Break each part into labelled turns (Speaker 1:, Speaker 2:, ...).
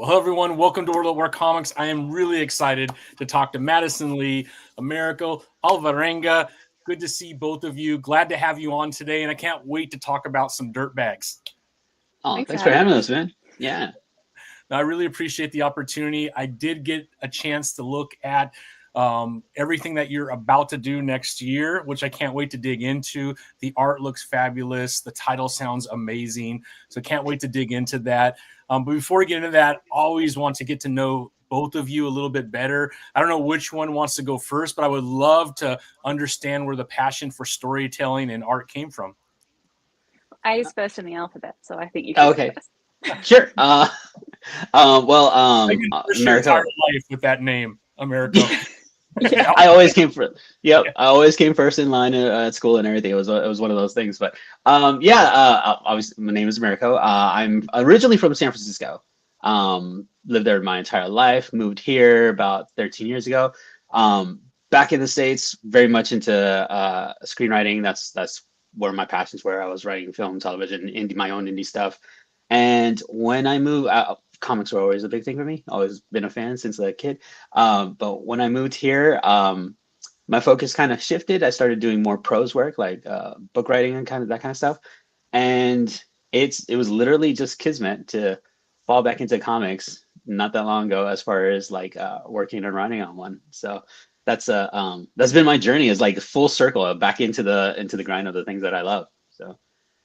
Speaker 1: Well, hello everyone. Welcome to World of War Comics. I am really excited to talk to Madison Lee, Americo, Alvarenga. Good to see both of you. Glad to have you on today, and I can't wait to talk about some Dirtbags.
Speaker 2: Oh,
Speaker 3: Thanks for
Speaker 2: thanks for
Speaker 3: having
Speaker 2: having
Speaker 3: us.
Speaker 2: us, man. Yeah.
Speaker 1: Now, I really appreciate the opportunity. I did get a chance to look at everything that you're about to do next year, which I can't wait to dig into. The art looks fabulous. The title sounds amazing. So can't wait to dig into that. But before we get into that, always want to get to know both of you a little bit better. I don't know which one wants to go first, but I would love to understand where the passion for storytelling and art came from.
Speaker 3: A is first in the alphabet, so I think you should go
Speaker 2: Okay.
Speaker 3: first.
Speaker 2: Sure.
Speaker 1: I can push your entire
Speaker 2: Americo.
Speaker 1: life with that name, Americo.
Speaker 3: Yeah.
Speaker 2: I always came first. Yep,
Speaker 1: Yeah.
Speaker 2: I always came first in line at school and everything. It was one of those things. But obviously my name is Americo. I'm originally from San Francisco. Lived there my entire life. Moved here about 13 years ago. Back in the States, very much into screenwriting. That's where my passions were. I was writing film, television, my own indie stuff. And when I moved, comics were always a big thing for me. Always been a fan since a kid. But when I moved here, my focus kind of shifted. I started doing more prose work, like book writing and kind of that kind of stuff. And it was literally just kismet to fall back into comics not that long ago, as far as like working and writing on one. So that's been my journey, is like full circle back into the grind of the things that I love. So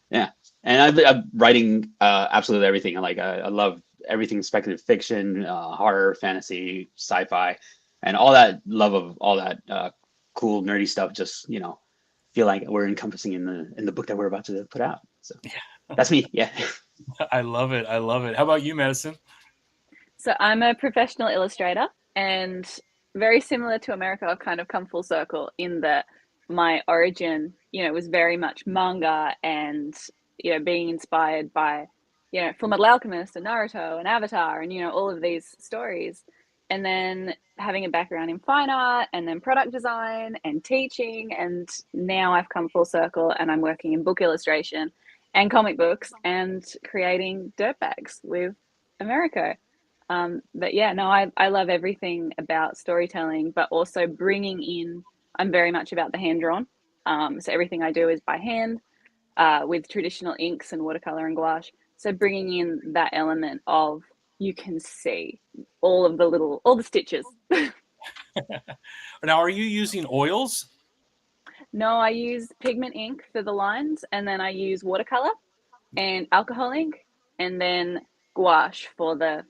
Speaker 2: yeah, and I'm writing absolutely everything. I love everything speculative fiction, horror, fantasy, sci-fi, and all that love of all that cool nerdy stuff. Just feel like we're encompassing in the book that we're about to put out. So that's me. Yeah.
Speaker 1: I love it. I love it. How about you, Madison?
Speaker 3: So I'm a professional illustrator, and very similar to America, I've kind of come full circle in that my origin, was very much manga and, being inspired by, Full Metal Alchemist and Naruto and Avatar and, all of these stories. And then having a background in fine art and then product design and teaching. And now I've come full circle and I'm working in book illustration and comic books and creating Dirtbags with Americo. But yeah, no, I love everything about storytelling, but also bringing in, I'm very much about the hand drawn. So everything I do is by hand with traditional inks and watercolor and gouache. So bringing in that element of you can see all the stitches.
Speaker 1: Now, are you using oils?
Speaker 3: No, I use pigment ink for the lines, and then I use watercolor and alcohol ink, and then gouache for the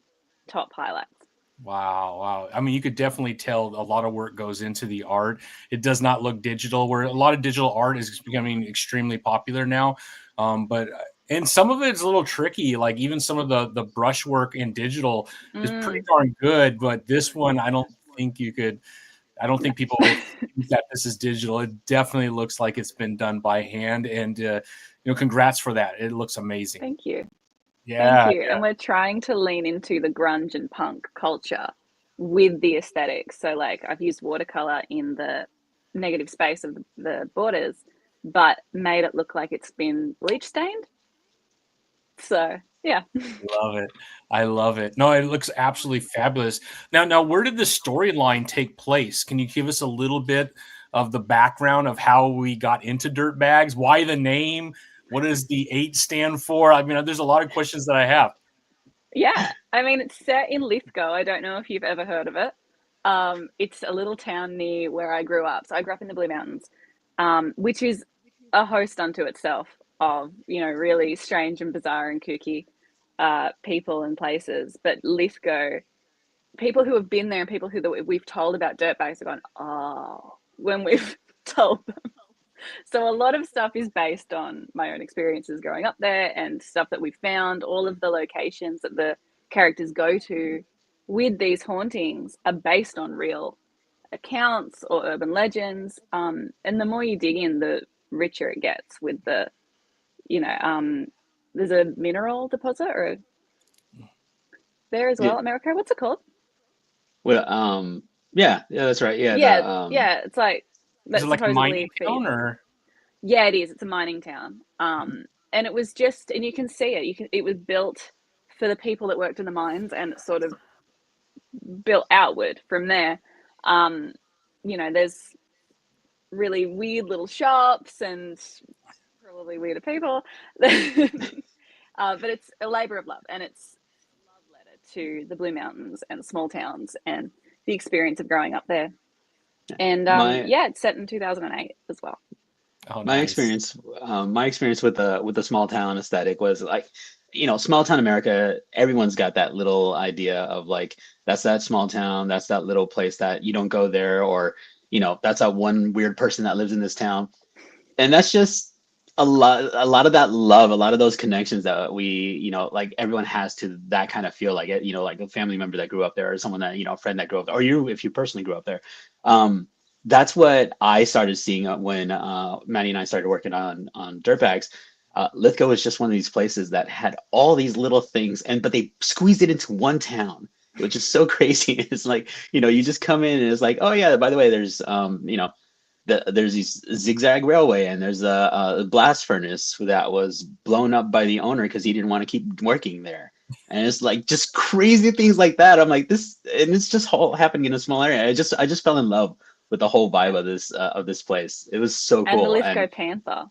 Speaker 3: top highlights.
Speaker 1: Wow, wow. I mean, you could definitely tell a lot of work goes into the art. It does not look digital, where a lot of digital art is becoming extremely popular now. But and some of it's a little tricky. Like even some of the brushwork in digital is pretty
Speaker 3: Mm.
Speaker 1: darn good. But this one, I don't think you could. I don't think people will think that this is digital. It definitely looks like it's been done by hand. And congrats for that. It looks amazing.
Speaker 3: Thank you. Thank
Speaker 1: Yeah,
Speaker 3: you. And we're trying to lean into the grunge and punk culture with the aesthetics. So, like, I've used watercolor in the negative space of the borders, but made it look like it's been bleach stained. So, yeah.
Speaker 1: love it. I love it. No, it looks absolutely fabulous. Now, where did the storyline take place? Can you give us a little bit of the background of how we got into Dirtbags? Why the name? What does the 8 stand for? I mean, there's a lot of questions that I have.
Speaker 3: Yeah. I mean, it's set in Lithgow. I don't know if you've ever heard of it. It's a little town near where I grew up. So I grew up in the Blue Mountains, which is a host unto itself of, really strange and bizarre and kooky people and places. But Lithgow, people who have been there and people who we've told about Dirtbags have gone, oh, when we've told them. So a lot of stuff is based on my own experiences growing up there and stuff that we found. All of the locations that the characters go to with these hauntings are based on real accounts or urban legends. And the more you dig in, the richer it gets with there's a mineral deposit or there as
Speaker 2: Yeah.
Speaker 3: well, America. What's it called?
Speaker 2: Well, yeah, that's right. Yeah,
Speaker 3: Yeah,
Speaker 2: the
Speaker 3: yeah. It's like
Speaker 1: Is it
Speaker 3: that
Speaker 1: like a mining
Speaker 3: supposedly
Speaker 1: town
Speaker 3: feeds.
Speaker 1: or?
Speaker 3: Yeah, it is. It's a mining town. And it was just, and you can see it. It was built for the people that worked in the mines, and it sort of built outward from there. You know, there's really weird little shops and probably weirder people. But it's a labor of love, and it's a love letter to the Blue Mountains and small towns and the experience of growing up there. And yeah, it's set in 2008 as well.
Speaker 1: Oh,
Speaker 2: My
Speaker 1: nice.
Speaker 2: experience with the small town aesthetic was like, you know, small town America, everyone's got that little idea of like, that's that small town, that's that little place that you don't go there, or, you know, that's that one weird person that lives in this town. And that's just a lot of that love, a lot of those connections that we, you know, like everyone has to that kind of feel like it, you know, like a family member that grew up there, or someone that, you know, a friend that grew up there, or you, if you personally grew up there. That's what I started seeing when Maddie and I started working on Dirtbags. Lithgow was just one of these places that had all these little things, but they squeezed it into one town, which is so crazy. It's like, you know, you just come in and it's like, oh yeah, by the way, there's you know, there's these zigzag railway, and there's a blast furnace that was blown up by the owner because he didn't want to keep working there. And it's like just crazy things like that. I'm like, this, and it's just all happening in a small area. I just fell in love with the whole vibe of this place. It was so cool.
Speaker 3: And the Lithgow Panther.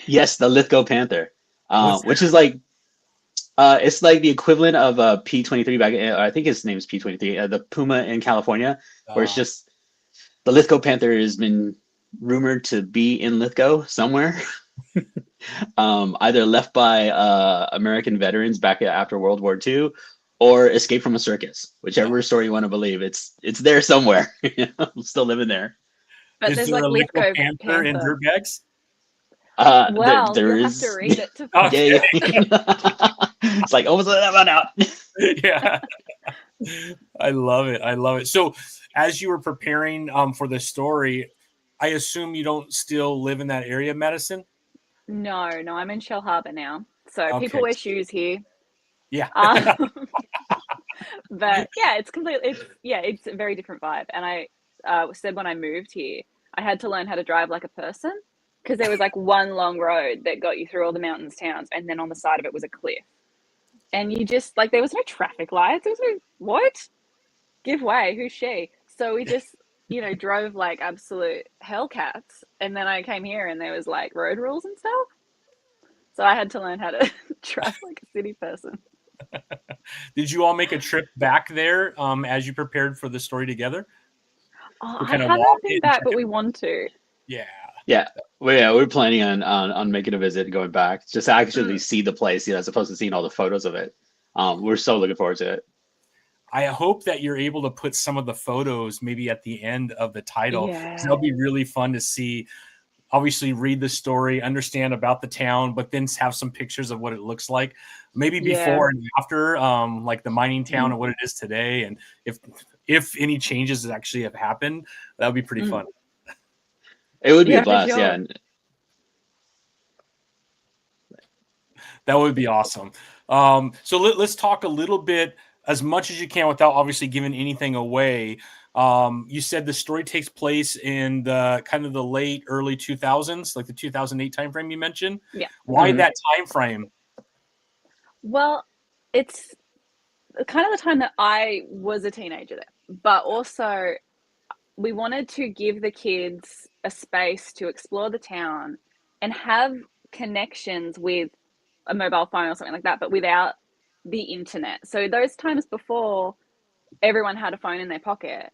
Speaker 2: Yes, the Lithgow Panther, which is like, it's like the equivalent of P-23 back. I think his name is P-23, the Puma in California, where it's just the Lithgow Panther has been rumored to be in Lithgow somewhere, either left by American veterans back after World War II, or escaped from a circus. Whichever story you want to believe, it's there somewhere. I'm still living there.
Speaker 3: But
Speaker 1: Is
Speaker 3: there's
Speaker 1: there
Speaker 3: like
Speaker 1: a Lithgow
Speaker 3: Lithgow
Speaker 1: Panther in Dirtbags?
Speaker 3: Well,
Speaker 2: there
Speaker 3: you'll
Speaker 2: is.
Speaker 3: have to read it to
Speaker 2: Yeah,
Speaker 3: find
Speaker 2: yeah. It's like almost let that run out.
Speaker 1: Yeah. I love it. I love it. So as you were preparing for the story, I assume you don't still live in that area, Madison?
Speaker 3: No, I'm in Shell Harbour now. So people
Speaker 1: Okay.
Speaker 3: wear shoes here.
Speaker 1: Yeah.
Speaker 3: But yeah, it's a very different vibe. And I said when I moved here, I had to learn how to drive like a person, because there was like one long road that got you through all the mountains, towns, and then on the side of it was a cliff. And you just like, there was no traffic lights. There was no, what? Give way, who's she? So we just, you know, drove like absolute hellcats. And then I came here and there was like road rules and stuff. So I had to learn how to drive like a city person.
Speaker 1: Did you all make a trip back there as you prepared for the story together?
Speaker 3: Oh,
Speaker 1: To
Speaker 3: I
Speaker 1: kind of
Speaker 3: haven't
Speaker 1: walk
Speaker 3: been
Speaker 1: it and
Speaker 3: back,
Speaker 1: check
Speaker 3: but
Speaker 1: it
Speaker 3: we
Speaker 1: out?
Speaker 3: want to.
Speaker 1: Yeah.
Speaker 2: Yeah, we're planning on making a visit going back, just to actually see the place, you know, as opposed to seeing all the photos of it. We're so looking forward to it.
Speaker 1: I hope that you're able to put some of the photos maybe at the end of the title.
Speaker 3: Yeah.
Speaker 1: That'll be really fun to see. Obviously, read the story, understand about the town, but then have some pictures of what it looks like, maybe before and after, like the mining town and what it is today, and if any changes actually have happened, that would be pretty fun.
Speaker 2: It would be a
Speaker 3: for
Speaker 2: blast,
Speaker 3: sure.
Speaker 2: yeah.
Speaker 1: That would be awesome. So let's talk a little bit, as much as you can, without obviously giving anything away. You said the story takes place in the kind of the late early 2000s, like the 2008 timeframe you mentioned.
Speaker 3: Yeah.
Speaker 1: Why that time frame?
Speaker 3: Well, it's kind of the time that I was a teenager there, but also we wanted to give the kids a space to explore the town and have connections with a mobile phone or something like that, but without the internet. So those times before, everyone had a phone in their pocket,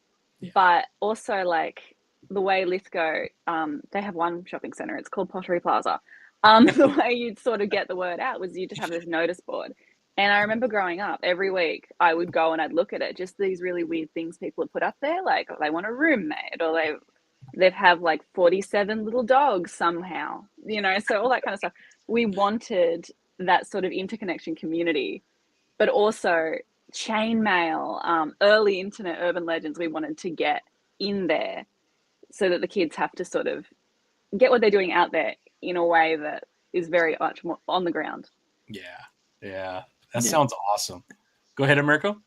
Speaker 3: but also like the way Lithgow, they have one shopping center, it's called Pottery Plaza. The way you'd sort of get the word out was you just have this notice board. And I remember growing up, every week I would go and I'd look at it, just these really weird things people had put up there, like they want a roommate, or they've have like 47 little dogs somehow, you know, so all that kind of stuff. We wanted that sort of interconnection community, but also chainmail, early internet urban legends we wanted to get in there, so that the kids have to sort of get what they're doing out there in a way that is very much more on the ground.
Speaker 1: Yeah. That sounds awesome. Go ahead, Americo.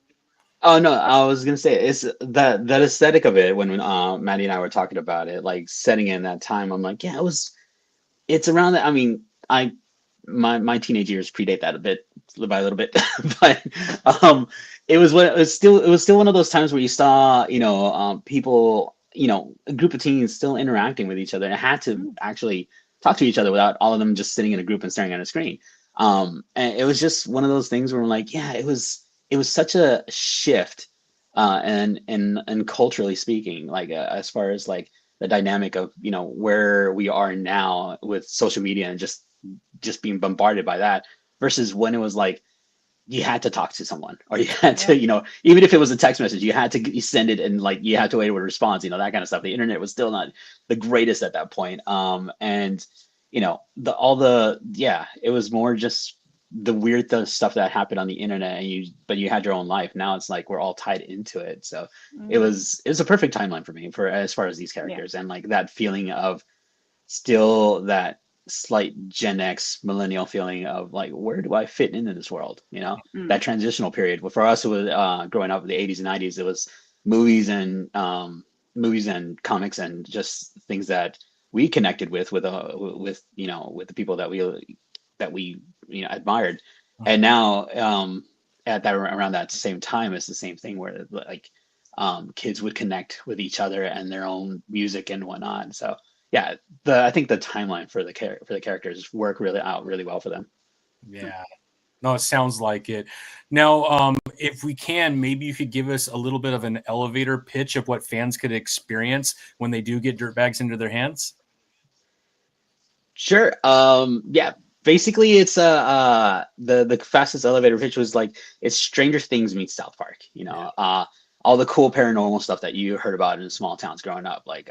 Speaker 2: Oh no, I was gonna say it's that aesthetic of it when Maddie and I were talking about it, like setting in that time. I'm like, yeah, it's around that. I mean, my teenage years predate that a bit by a little bit, but um, it was still one of those times where you saw, people, a group of teens still interacting with each other and had to actually talk to each other without all of them just sitting in a group and staring at a screen. And it was just one of those things where I'm like, yeah, it was such a shift, and culturally speaking, like, as far as like the dynamic of, where we are now with social media and just being bombarded by that, versus when it was like you had to talk to someone, or you had to, even if it was a text message, you had to send it, and like you had to wait for a response, that kind of stuff. The internet was still not the greatest at that point. And it was more just the weird stuff that happened on the internet, but you had your own life. Now it's like we're all tied into it. So it was a perfect timeline for me, for as far as these characters, and like that feeling of still that slight Gen X millennial feeling of like, where do I fit into this world? That transitional period. Well, for us, it was growing up in the 80s and 90s. It was movies and comics and just things that we connected with the people that we admired. And now, at that around that same time, it's the same thing where like kids would connect with each other and their own music and whatnot. So yeah, I think the timeline for the characters work really well for them.
Speaker 1: Yeah. No, it sounds like it. Now, if we can, maybe you could give us a little bit of an elevator pitch of what fans could experience when they do get Dirtbags into their hands.
Speaker 2: Sure. Yeah. Basically, it's the fastest elevator pitch was like, it's Stranger Things meets South Park. All the cool paranormal stuff that you heard about in small towns growing up. Like,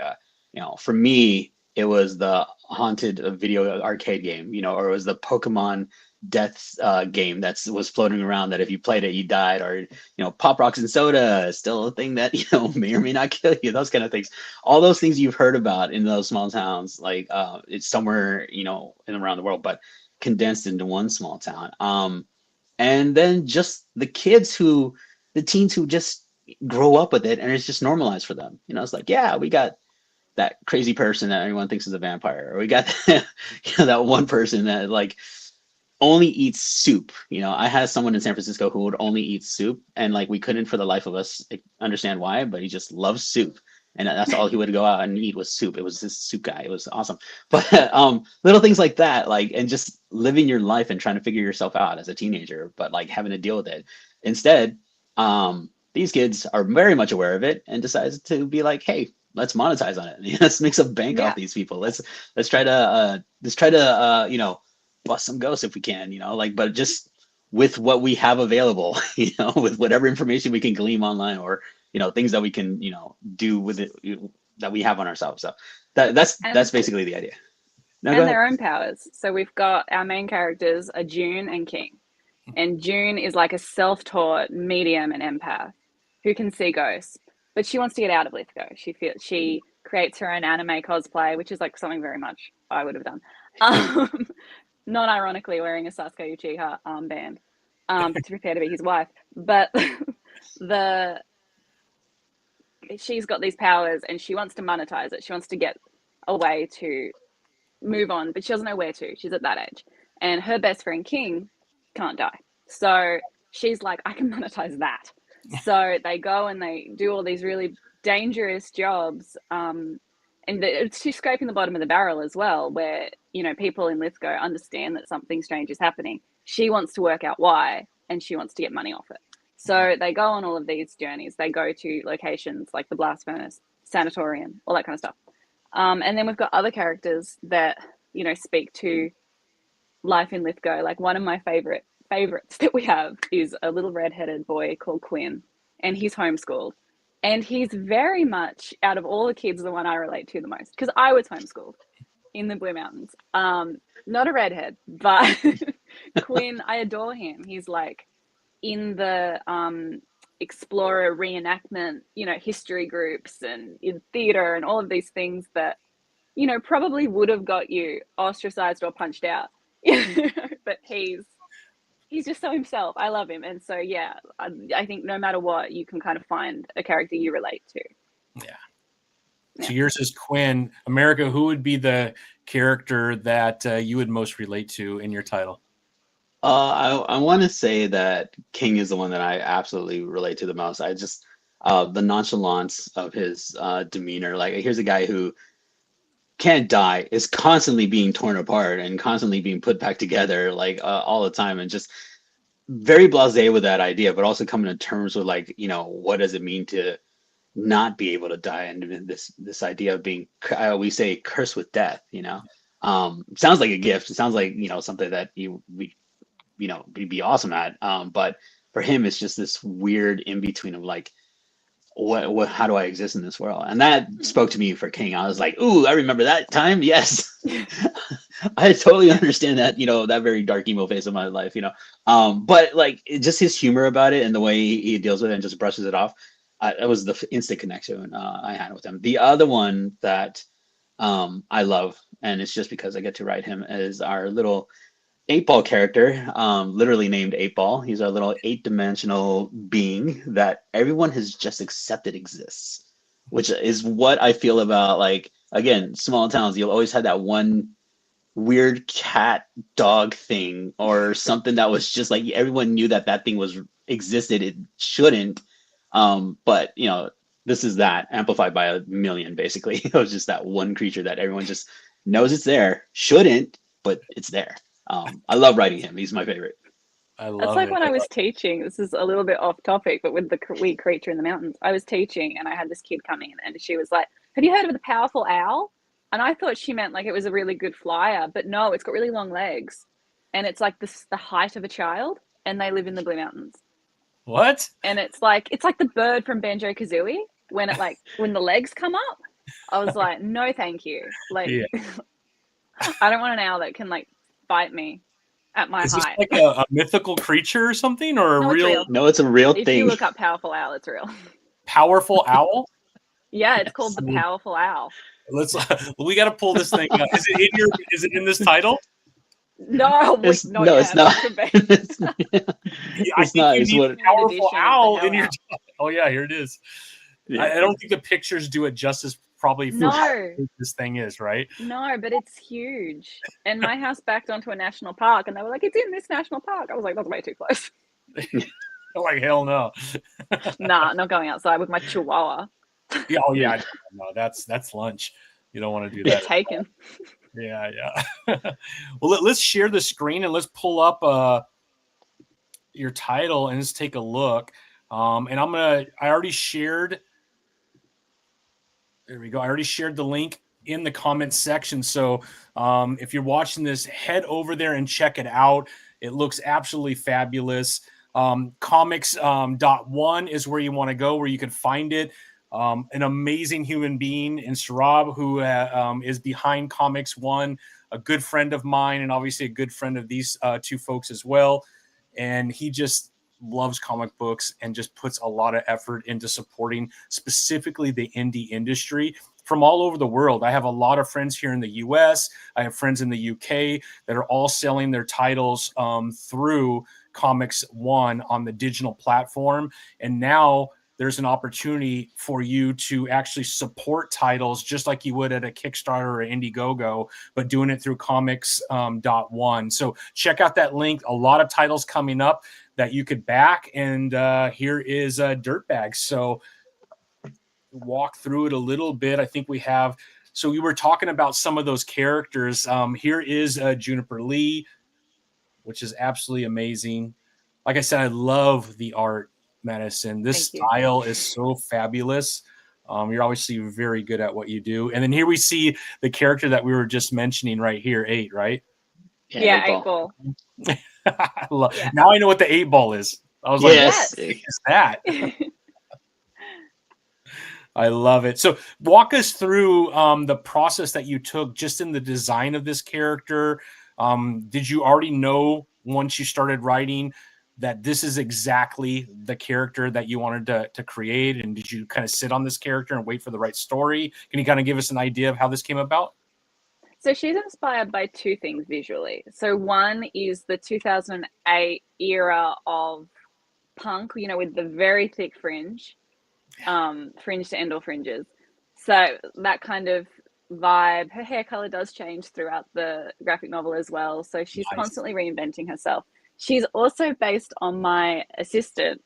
Speaker 2: for me, it was the haunted video arcade game, or it was the Pokemon death game that was floating around that if you played it, you died, or Pop Rocks and Soda is still a thing that may or may not kill you. Those kind of things, all those things you've heard about in those small towns, like it's somewhere in around the world, but condensed into one small town. And then just the teens who just grow up with it, and it's just normalized for them. It's like, yeah, we got that crazy person that everyone thinks is a vampire, or we got that one person that like only eats soup. I had someone in San Francisco who would only eat soup, and like we couldn't for the life of us understand why, but he just loves soup, and that's all he would go out and eat was soup. It was this soup guy. It was awesome. But little things like that, like, and just living your life and trying to figure yourself out as a teenager, but like having to deal with it. Instead, these kids are very much aware of it and decides to be like, hey, let's monetize on it. Let's make some bank off these people. Let's try to bust some ghosts if we can, but just with what we have available, with whatever information we can glean online, or things that we can do with it that we have on ourselves. So that's basically the idea.
Speaker 3: No, and their own powers. So we've got our main characters are June and King, and June is like a self-taught medium and empath who can see ghosts. But she wants to get out of Lithgow. She creates her own anime cosplay, which is like something very much I would have done. Not ironically wearing a Sasuke Uchiha armband to prepare to be his wife. But she's got these powers and she wants to monetize it. She wants to get a way to move on, but she doesn't know where to. She's at that age. And her best friend King can't die. So she's like, I can monetize that. So they go and they do all these really dangerous jobs, and she's scraping the bottom of the barrel as well, where people in Lithgow understand that something strange is happening. She wants to work out why, and she wants to get money off it. So they go on all of these journeys. They go to locations like the blast furnace, sanatorium, all that kind of stuff. And then we've got other characters that speak to life in Lithgow. Like one of my favorites that we have is a little redheaded boy called Quinn, and he's homeschooled, and he's very much, out of all the kids, the one I relate to the most, because I was homeschooled in the Blue Mountains. Not a redhead, but Quinn, I adore him. He's like in the explorer reenactment, history groups and in theater and all of these things that probably would have got you ostracized or punched out. But he's just so himself. I love him. And so, yeah, I think no matter what, you can kind of find a character you relate to.
Speaker 1: Yeah. So yours is Quinn. Americo, who would be the character that you would most relate to in your title?
Speaker 2: I want to say that King is the one that I absolutely relate to the most. I just the nonchalance of his demeanor. Like, here's a guy who can't die, is constantly being torn apart and constantly being put back together, like all the time, and just very blasé with that idea, but also coming to terms with, like, what does it mean to not be able to die, and this idea of being, I always say, cursed with death. Sounds like a gift. It sounds like something that we'd be awesome at. But for him, it's just this weird in between of like, what how do I exist in this world? And that spoke to me for King. I was like, ooh, I remember that time. Yes. I totally understand that, that very dark emo phase of my life, but like, just his humor about it and the way he deals with it and just brushes it off. It was the instant connection I had with him. The other one that I love, and it's just because I get to write him, is our little 8-ball character, literally named 8-ball. He's our little 8-dimensional being that everyone has just accepted exists, which is what I feel about, like, again, small towns. You'll always have that one weird cat dog thing or something that was just like, everyone knew that thing was existed. It shouldn't. But this is that amplified by a million, basically. It was just that one creature that everyone just knows it's there, shouldn't, but it's there. I love writing him. He's my favorite.
Speaker 1: I love
Speaker 3: That's like
Speaker 1: it.
Speaker 3: when I was teaching. This is a little bit off topic, but with the weird creature in the mountains, I was teaching and I had this kid come in and she was like, "Have you heard of the powerful owl?" And I thought she meant like it was a really good flyer, but no, it's got really long legs, and it's like the height of a child, and they live in the Blue Mountains.
Speaker 1: What?
Speaker 3: And it's like the bird from Banjo Kazooie when when the legs come up. I was like, no, thank you. Like,
Speaker 1: Yeah.
Speaker 3: I don't want an owl that can like bite me at my
Speaker 1: Is this
Speaker 3: height.
Speaker 1: like a mythical creature or something, or a
Speaker 3: No, it's
Speaker 1: real
Speaker 3: real.
Speaker 2: No, it's a real
Speaker 3: If
Speaker 2: thing.
Speaker 3: you look up powerful owl, it's real.
Speaker 1: powerful owl?
Speaker 3: Yeah, it's called the powerful owl.
Speaker 1: Let's. We got to pull this thing up. Is it in this title?
Speaker 3: No,
Speaker 2: It's
Speaker 3: not yet.
Speaker 2: it's not. It's,
Speaker 1: I
Speaker 2: it's
Speaker 1: think
Speaker 2: not.
Speaker 1: you
Speaker 2: It's
Speaker 1: need
Speaker 2: what.
Speaker 1: a powerful owl in your.
Speaker 3: Owl.
Speaker 1: Oh yeah, here it is.
Speaker 2: Yeah.
Speaker 1: I don't think the pictures do it justice. Probably for how big this thing is, right?
Speaker 3: No, but it's huge. And my house backed onto a national park, and they were like, "It's in this national park." I was like, "That's way too close."
Speaker 1: Like, hell no.
Speaker 3: Nah, not going outside with my chihuahua.
Speaker 1: Yeah, oh yeah, no, that's lunch. You don't want to do
Speaker 3: Get
Speaker 1: that.
Speaker 3: taken.
Speaker 1: Yeah. Well, let's share the screen and let's pull up your title and let's take a look. And I already shared. There we go. I already shared the link in the comments section. So if you're watching this, head over there and check it out. It looks absolutely fabulous. Comics.one is where you want to go, where you can find it. An amazing human being in Sarab, who is behind Comics One, a good friend of mine, and obviously a good friend of these two folks as well. And he just loves comic books and just puts a lot of effort into supporting specifically the indie industry from all over the world. I have a lot of friends here in the US. I have friends in the UK that are all selling their titles through Comics One on the digital platform. And now there's an opportunity for you to actually support titles just like you would at a Kickstarter or Indiegogo, but doing it through comics.one. So check out that link. A lot of titles coming up that you could back. And here is Dirtbags. So walk through it a little bit. I think we have, so we were talking about some of those characters. Here is Juniper Lee, which is absolutely amazing. Like I said, I love the art, Madison. This style is so fabulous. You're obviously very good at what you do. And then here we see the character that we were just mentioning right here, 8, right?
Speaker 3: Yeah, 8-ball.
Speaker 1: Now I know what the 8-ball is. I was like,
Speaker 2: yes,
Speaker 1: what is that? I love it. So walk us through the process that you took just in the design of this character. Did you already know once you started writing that this is exactly the character that you wanted to create? And did you kind of sit on this character and wait for the right story? Can you kind of give us an idea of how this came about?
Speaker 3: So she's inspired by two things visually. So one is the 2008 era of punk, with the very thick fringe to end all fringes. So that kind of vibe. Her hair color does change throughout the graphic novel as well, so she's
Speaker 1: Nice.
Speaker 3: constantly reinventing herself. She's also based on my assistant,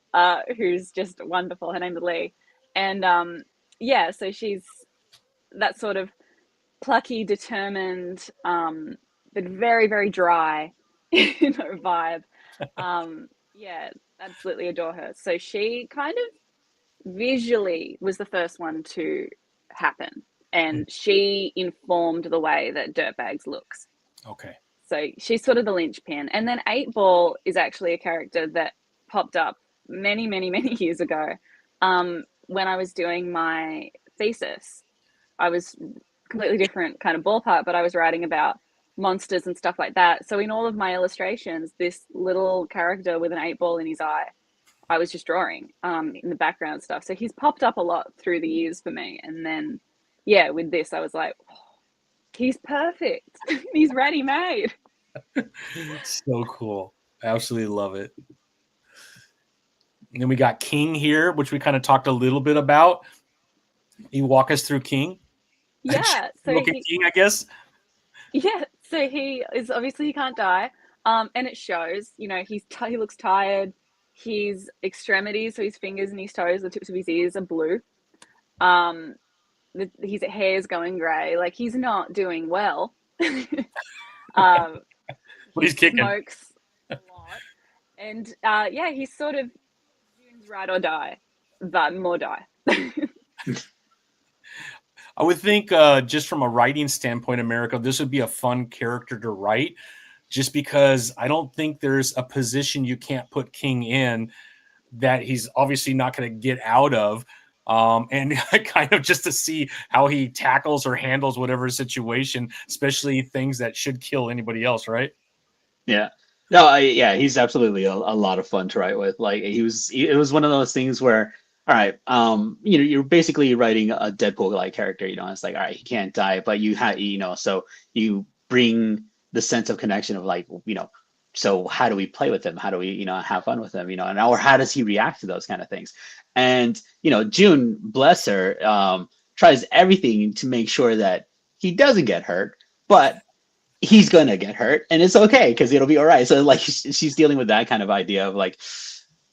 Speaker 3: who's just wonderful. Her name's Lee, and yeah, so she's that sort of plucky, determined, but very, very dry, vibe. Yeah, absolutely adore her. So she kind of visually was the first one to happen, and she informed the way that Dirtbags looks.
Speaker 1: Okay.
Speaker 3: So she's sort of the linchpin. And then 8 Ball is actually a character that popped up many, many, many years ago, when I was doing my thesis. I was completely different kind of ballpark, but I was writing about monsters and stuff like that. So in all of my illustrations, this little character with an 8 ball in his eye, I was just drawing in the background stuff. So he's popped up a lot through the years for me. And then, yeah, with this, I was like, oh, he's perfect. He's ready made.
Speaker 1: So cool. I absolutely love it. And then we got King here, which we kind of talked a little bit about. You walk us through King?
Speaker 3: Yeah. So
Speaker 1: look at King, I guess.
Speaker 3: Yeah. So he is obviously he can't die. And it shows, you know, he looks tired. His extremities, so his fingers and his toes, the tips of his ears are blue. Um, his hair's going grey. Like he's not doing well. um,
Speaker 1: But
Speaker 3: he
Speaker 1: he's kicking.
Speaker 3: smokes a lot, and yeah, he's sort of June's ride or die, but more die.
Speaker 1: I would think just from a writing standpoint, America, this would be a fun character to write just because I don't think there's a position you can't put King in that he's obviously not going to get out of. And kind of just to see how he tackles or handles whatever situation, especially things that should kill anybody else, right?
Speaker 2: Yeah. No, yeah, he's absolutely a lot of fun to write with. Like it was one of those things where, all right, you know, you're basically writing a Deadpool-like character, you know, it's like, all right, he can't die, but you have, you know, so you bring the sense of connection of like, you know, so how do we play with him? How do we, you know, have fun with him, you know, and or how does he react to those kind of things? And, you know, June, bless her, tries everything to make sure that he doesn't get hurt, but he's gonna get hurt and it's okay because it'll be all right. So like she's dealing with that kind of idea of like,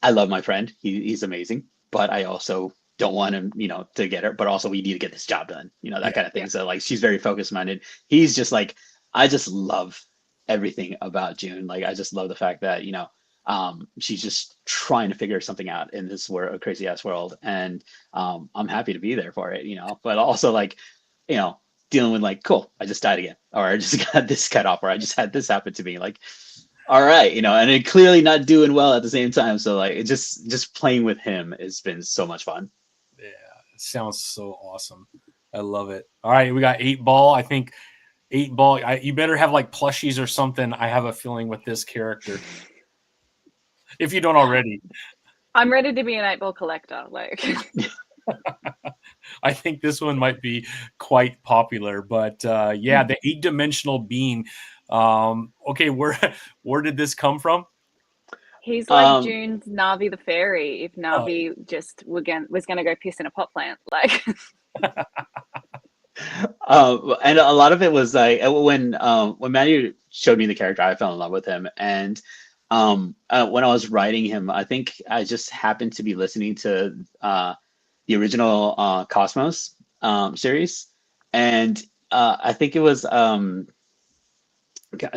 Speaker 2: I love my friend, he's amazing, but I also don't want him, you know, to get hurt, but also we need to get this job done, you know, that kind of thing. So like she's very focused minded. He's just like, I just love everything about June. Like I just love the fact that, you know, she's just trying to figure something out in this world, crazy ass world, and I'm happy to be there for it, you know, but also like, you know, dealing with like, cool, I just died again, or I just got this cut off, or I just had this happen to me. Like, all right, you know, and it clearly not doing well at the same time. So like, it just playing with him has been so much fun.
Speaker 1: Yeah, it sounds so awesome. I love it. All right, we got 8 Ball. I think 8 Ball. You better have like plushies or something. I have a feeling with this character, if you don't already.
Speaker 3: I'm ready to be an 8 ball collector. Like,
Speaker 1: I think this one might be quite popular, but yeah, the 8-dimensional being. Okay, where did this come from?
Speaker 3: he's like
Speaker 2: Um,
Speaker 3: June's Navi the fairy. If Navi just was gonna go piss in a pot plant, like.
Speaker 2: and a lot of it was like when Matthew showed me the character, I fell in love with him. And when I was writing him, I think I just happened to be listening to the original Cosmos series, and I think it was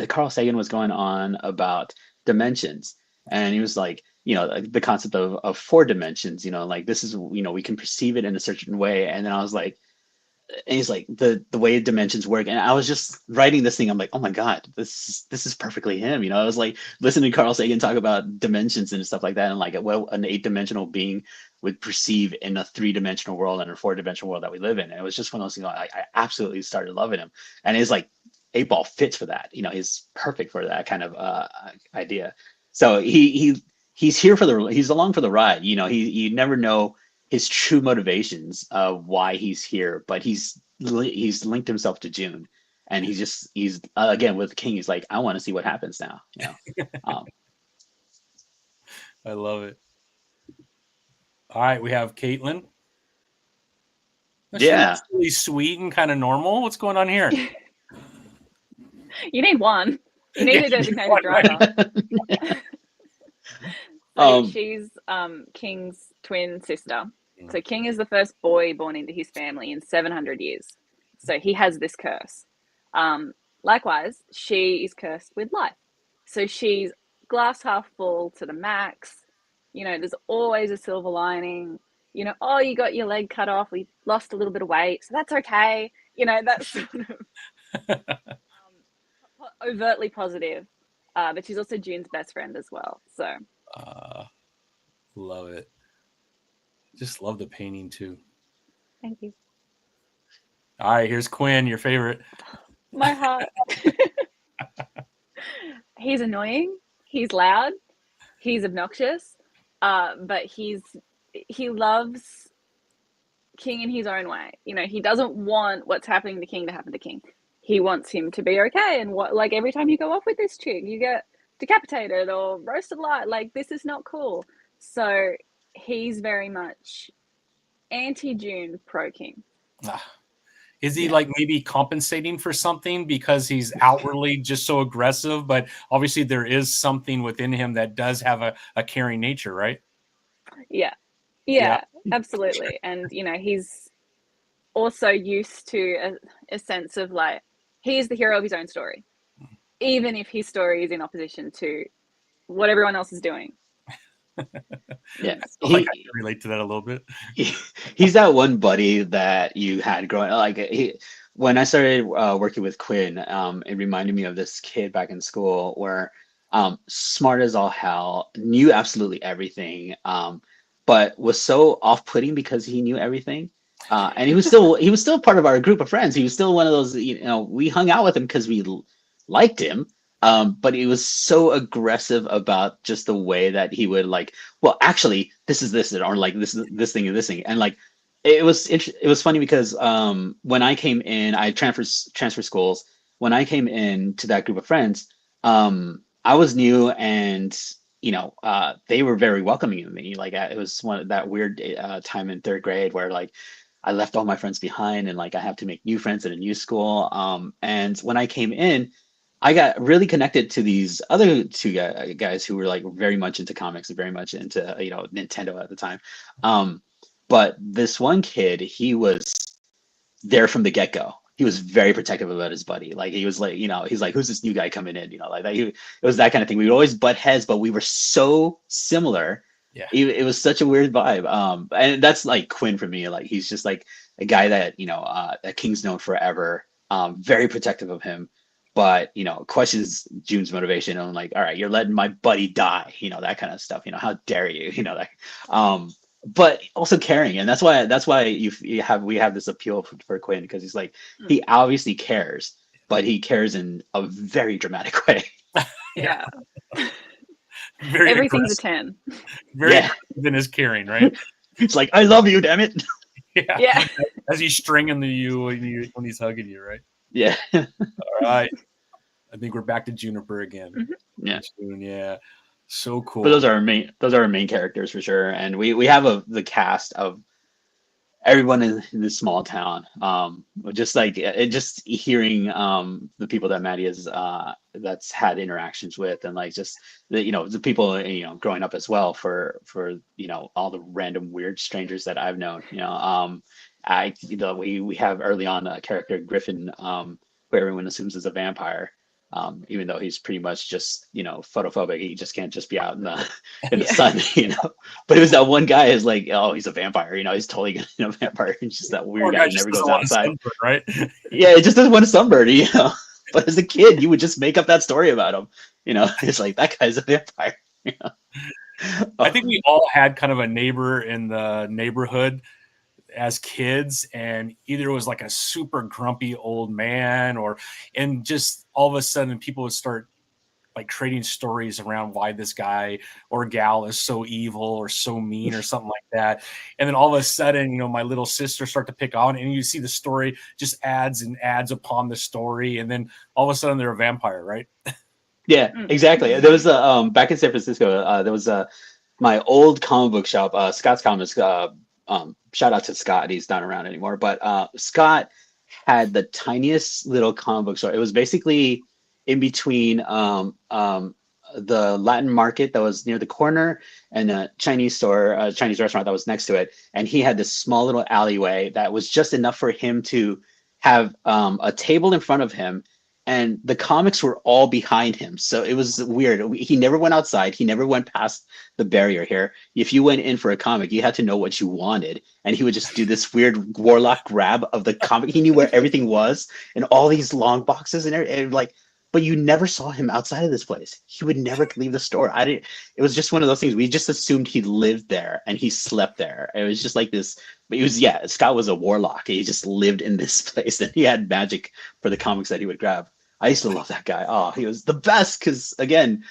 Speaker 2: Carl Sagan was going on about dimensions, and he was like, you know, the concept of 4 dimensions, you know, like this is, you know, we can perceive it in a certain way. And then I was like, and he's like the way dimensions work, and I was just writing this thing, I'm like, oh my god, this is perfectly him, you know. I was like listening to Carl Sagan talk about dimensions and stuff like that, and like what an 8-dimensional being would perceive in a 3-dimensional world and a 4-dimensional world that we live in. And it was just one of those things, I absolutely started loving him. And it's like 8 Ball fits for that, you know, he's perfect for that kind of idea. So he's here for he's along for the ride, you know. You never know his true motivations of why he's here, but he's linked himself to June, and he's again with King. He's like, I want to see what happens now. You know,
Speaker 1: I love it. All right, we have Caitlyn. She
Speaker 2: Yeah.
Speaker 1: looks really sweet and kind of normal. What's going on here?
Speaker 3: You need one. You need
Speaker 1: Yeah,
Speaker 3: a designated
Speaker 1: one, right?
Speaker 3: driver. So she's King's twin sister. So King is the first boy born into his family in 700 years. So he has this curse. Likewise, she is cursed with life. So she's glass half full to the max. You know, there's always a silver lining. You know, oh, you got your leg cut off. We lost a little bit of weight, so that's okay. You know, that's sort of overtly positive. But she's also June's best friend as well. So
Speaker 1: love it. Just love the painting too.
Speaker 3: Thank you.
Speaker 1: All right, here's Quinn, your favorite.
Speaker 3: My heart. He's annoying. He's loud. He's obnoxious. But he loves King in his own way. You know, he doesn't want what's happening to King to happen to King. He wants him to be okay. And what, like, every time you go off with this chick, you get decapitated or roasted alive. Like, this is not cool. So he's very much anti-June, pro-King.
Speaker 1: Is he like maybe compensating for something because he's outwardly just so aggressive, but obviously there is something within him that does have a caring nature, right?
Speaker 3: Yeah, absolutely. And, you know, he's also used to a sense of like, he is the hero of his own story, even if his story is in opposition to what everyone else is doing.
Speaker 2: Yeah,
Speaker 1: I can relate to that a little bit.
Speaker 2: He's that one buddy that you had growing like when I started working with Quinn, it reminded me of this kid back in school where smart as all hell, knew absolutely everything, but was so off-putting because he knew everything. And he was still part of our group of friends. He was still one of those, you know, we hung out with him because we liked him. But he was so aggressive about just the way that he would like, well, actually, this is this, or like this thing and this thing, and like it was funny because when I came in, I transfer schools. When I came in to that group of friends, I was new, and you know, they were very welcoming of me. Like it was one of that weird time in third grade where like I left all my friends behind, and like I have to make new friends at a new school. And when I came in, I got really connected to these other two guys who were like very much into comics and very much into, you know, Nintendo at the time. But this one kid, he was there from the get-go. He was very protective about his buddy. Like he was like, you know, he's like, who's this new guy coming in? You know, like that. It was that kind of thing. We would always butt heads, but we were so similar.
Speaker 1: Yeah.
Speaker 2: It was such a weird vibe. And that's like Quinn for me. Like he's just like a guy that, you know, that King's known forever. Very protective of him. But, you know, questions June's motivation and like, all right, you're letting my buddy die, you know, that kind of stuff, you know, how dare you, you know, that, but also caring. And that's why we have this appeal for Quinn, because he's like, he obviously cares, but he cares in a very dramatic way.
Speaker 3: Yeah.
Speaker 1: Very
Speaker 3: Everything's
Speaker 1: aggressive.
Speaker 3: a 10.
Speaker 1: Very aggressive in his caring, right?
Speaker 2: It's like, I love you, damn it.
Speaker 3: Yeah.
Speaker 1: As he's stringing you when he's hugging you, right?
Speaker 2: Yeah.
Speaker 1: All right. I think we're back to Juniper again.
Speaker 3: Mm-hmm.
Speaker 2: Yeah.
Speaker 1: June, yeah. So cool.
Speaker 2: But those are our main characters for sure. And we have the cast of everyone in this small town. Just like just hearing the people that Maddie has that's had interactions with, and like just the, you know, the people, you know, growing up as well, for you know, all the random weird strangers that I've known, you know. We have early on a character, Griffin, who everyone assumes is a vampire, even though he's pretty much just, you know, photophobic. He just can't just be out in the sun, you know. But it was that one guy is like, oh, he's a vampire, you know, he's totally gonna, you know, vampire. He's just that weird guy who never goes outside,
Speaker 1: right?
Speaker 2: Yeah, it just doesn't want a sunburn, you know. But as a kid, you would just make up that story about him, you know. It's like, that guy's a vampire, you know?
Speaker 1: I think we all had kind of a neighbor in the neighborhood as kids, and either it was like a super grumpy old man, and just all of a sudden people would start like creating stories around why this guy or gal is so evil or so mean or something like that. And then all of a sudden, you know, my little sister start to pick on, and you see the story just adds and adds upon the story, and then all of a sudden they're a vampire, right?
Speaker 2: Yeah, exactly. There was back in San Francisco, there was my old comic book shop, Scott's Comics, shout out to Scott. He's not around anymore, but Scott had the tiniest little comic book store. It was basically in between the Latin market that was near the corner and a Chinese store, a Chinese restaurant that was next to it. And he had this small little alleyway that was just enough for him to have a table in front of him, and the comics were all behind him. So it was weird. He never went outside. He never went past the barrier here. If you went in for a comic, you had to know what you wanted. And he would just do this weird warlock grab of the comic. He knew where everything was and all these long boxes and everything. Like, but you never saw him outside of this place. He would never leave the store. It was just one of those things. We just assumed he lived there and he slept there. It was just like this. But he was, yeah, Scott was a warlock. He just lived in this place and he had magic for the comics that he would grab. I used to love that guy. Oh, he was the best because, again,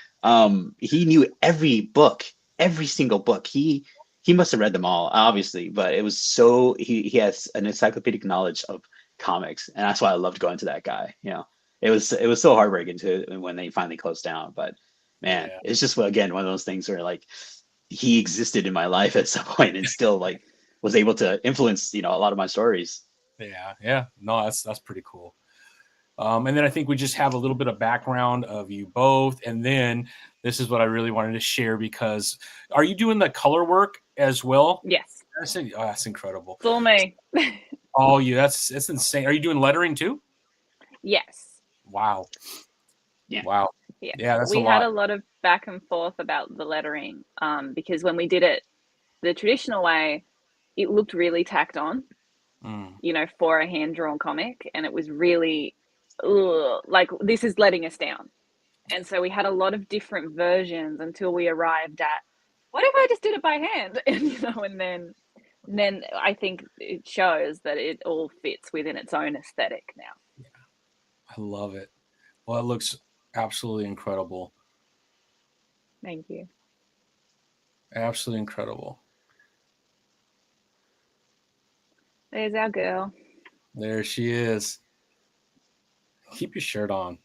Speaker 2: he knew every book, every single book. He must have read them all, obviously, but it was so, he has an encyclopedic knowledge of comics, and that's why I loved going to that guy. You know, it was so heartbreaking when they finally closed down. But man, yeah. It's just, again, one of those things where like he existed in my life at some point and still like was able to influence, a lot of my stories.
Speaker 1: Yeah. No, that's pretty cool. And then I think we just have a little bit of background of you both. And then this is what I really wanted to share, because are you doing the color work as well?
Speaker 3: Yes.
Speaker 1: That's incredible.
Speaker 3: It's all me.
Speaker 1: Oh, yeah, it's insane. Are you doing lettering too?
Speaker 3: Yes.
Speaker 1: Wow.
Speaker 2: Yeah.
Speaker 1: Wow.
Speaker 3: Yeah,
Speaker 1: that's
Speaker 3: we had a lot of back and forth about the lettering, because when we did it the traditional way, it looked really tacked on, for a hand-drawn comic, and it was really like, this is letting us down. And so we had a lot of different versions until we arrived at, what if I just did it by hand? And then I think it shows that it all fits within its own aesthetic now.
Speaker 1: Yeah, I love it. Well, it looks absolutely incredible.
Speaker 3: Thank you.
Speaker 1: Absolutely incredible.
Speaker 3: There's our girl.
Speaker 1: There she is. Keep your shirt on.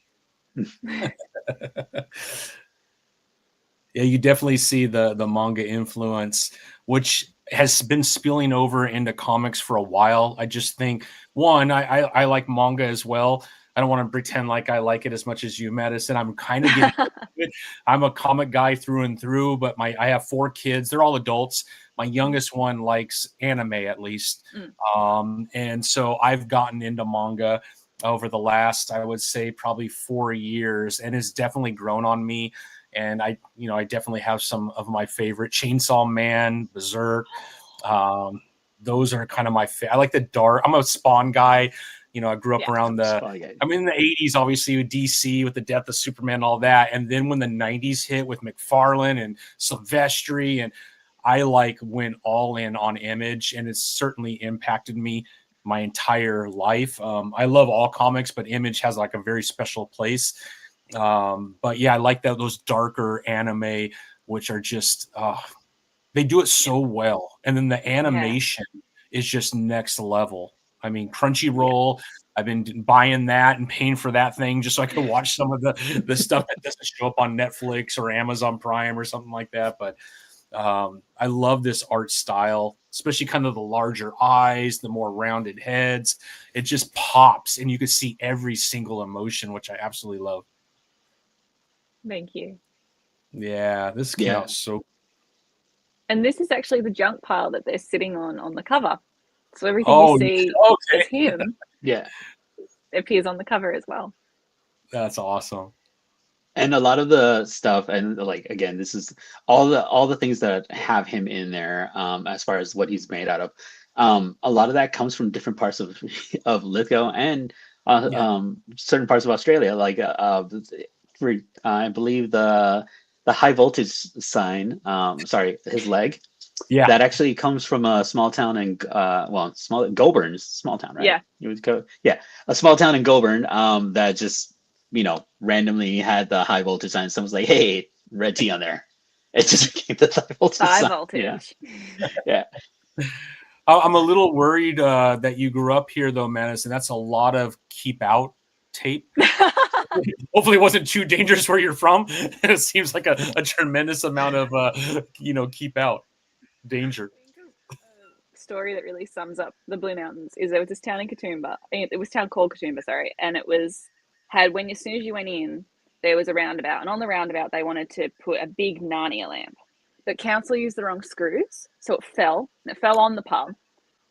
Speaker 1: Yeah, you definitely see the manga influence, which has been spilling over into comics for a while. I just think, one, I like manga as well. I don't want to pretend like I like it as much as you, Madison. I'm kind of getting it. I'm a comic guy through and through, but I have 4 kids. They're all adults. My youngest one likes anime, at least. And so I've gotten into manga over the last, I would say, probably 4 years, and it's definitely grown on me. And I definitely have some of my favorite: Chainsaw Man, Berserk. Those are kind of my favorite. I like the dark. I'm a Spawn guy. I grew up around in the 80s, obviously, with DC, with the death of Superman and all that. And then when the 90s hit with McFarlane and Silvestri, and I went all in on Image, and it's certainly impacted me my entire life. I love all comics, but Image has a very special place. But yeah, I like those darker anime, which are just, they do it so well. And then the animation is just next level. I mean, Crunchyroll, I've been buying that and paying for that thing just so I can watch some of the stuff that doesn't show up on Netflix or Amazon Prime or something like that. But I love this art style, especially kind of the larger eyes, the more rounded heads. It just pops, and you can see every single emotion, which I absolutely love.
Speaker 3: Thank you.
Speaker 1: Yeah, this came out so.
Speaker 3: And this is actually the junk pile that they're sitting on the cover. So everything you see is him. Appears on the cover as well.
Speaker 1: That's awesome.
Speaker 2: And a lot of the stuff, and again, this is all the things that have him in there, as far as what he's made out of. A lot of that comes from different parts of Lithgow and certain parts of Australia. I believe the high voltage sign. His leg. Yeah, that actually comes from a small town in Goulburn is a small town, right?
Speaker 3: Yeah,
Speaker 2: it would go. Yeah, a small town in Goulburn. That just randomly had the high voltage sign. Someone's like, "Hey, red T on there." It just became the high voltage sign.
Speaker 3: High voltage.
Speaker 2: Yeah.
Speaker 1: I'm a little worried that you grew up here, though, Madison. That's a lot of keep out tape. Hopefully, it wasn't too dangerous where you're from. It seems like a tremendous amount of keep out danger.
Speaker 3: story that really sums up the Blue Mountains is there was this town in Katoomba. It was a town called Katoomba, sorry, and it was as soon as you went in, there was a roundabout, and on the roundabout they wanted to put a big Narnia lamp, but council used the wrong screws, so it fell. It fell on the pub,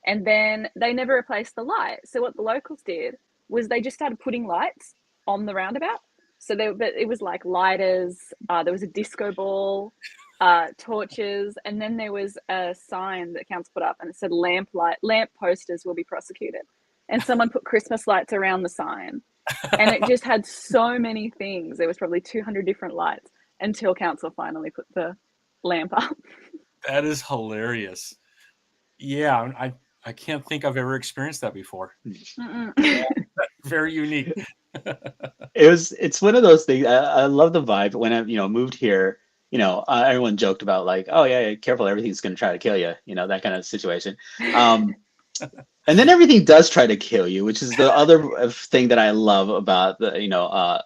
Speaker 3: and then they never replaced the light. So what the locals did was they just started putting lights on the roundabout. So but it was like lighters. There was a disco ball, torches, and then there was a sign that council put up, and it said lamp posters will be prosecuted. And someone put Christmas lights around the sign, and it just had so many things. There was probably 200 different lights until council finally put the lamp up.
Speaker 1: That is hilarious. Yeah, I can't think I've ever experienced that before. Yeah, very unique.
Speaker 2: It's one of those things. I love the vibe. When I moved here, everyone joked about like, oh yeah, careful, everything's gonna try to kill you, that kind of situation. And then everything does try to kill you, which is the other thing that I love about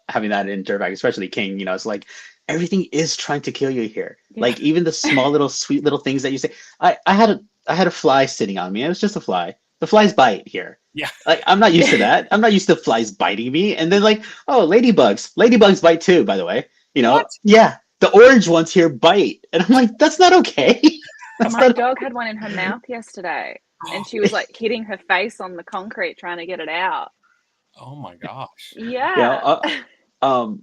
Speaker 2: having that in Dirtbag, especially King. It's like everything is trying to kill you here. Yeah. Like even the small little sweet little things that you say. I had a fly sitting on me. It was just a fly. The flies bite here.
Speaker 1: Yeah.
Speaker 2: Like I'm not used to that. I'm not used to flies biting me. And then like, oh, ladybugs. Ladybugs bite too, by the way.
Speaker 1: What?
Speaker 2: Yeah. The orange ones here bite. And I'm like, that's not okay.
Speaker 3: My dog had one in her mouth yesterday, and she was like hitting her face on the concrete trying to get it out.
Speaker 1: Oh my gosh.
Speaker 3: Yeah.
Speaker 2: And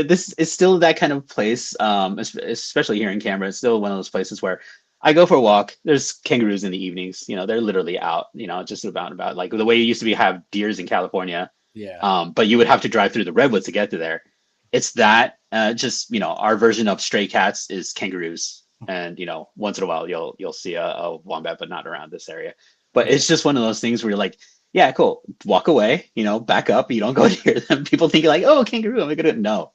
Speaker 2: this is still that kind of place, especially here in Canberra. It's still one of those places where I go for a walk. There's kangaroos in the evenings. They're literally out. Just about like the way you used to have deers in California.
Speaker 1: Yeah.
Speaker 2: But you would have to drive through the redwoods to get to there. It's that. Our version of stray cats is kangaroos, and once in a while you'll see a wombat, but not around this area. But it's just one of those things where you're like, yeah, cool. Walk away. Back up. You don't go near them. People think like, oh, kangaroo. I'm gonna no.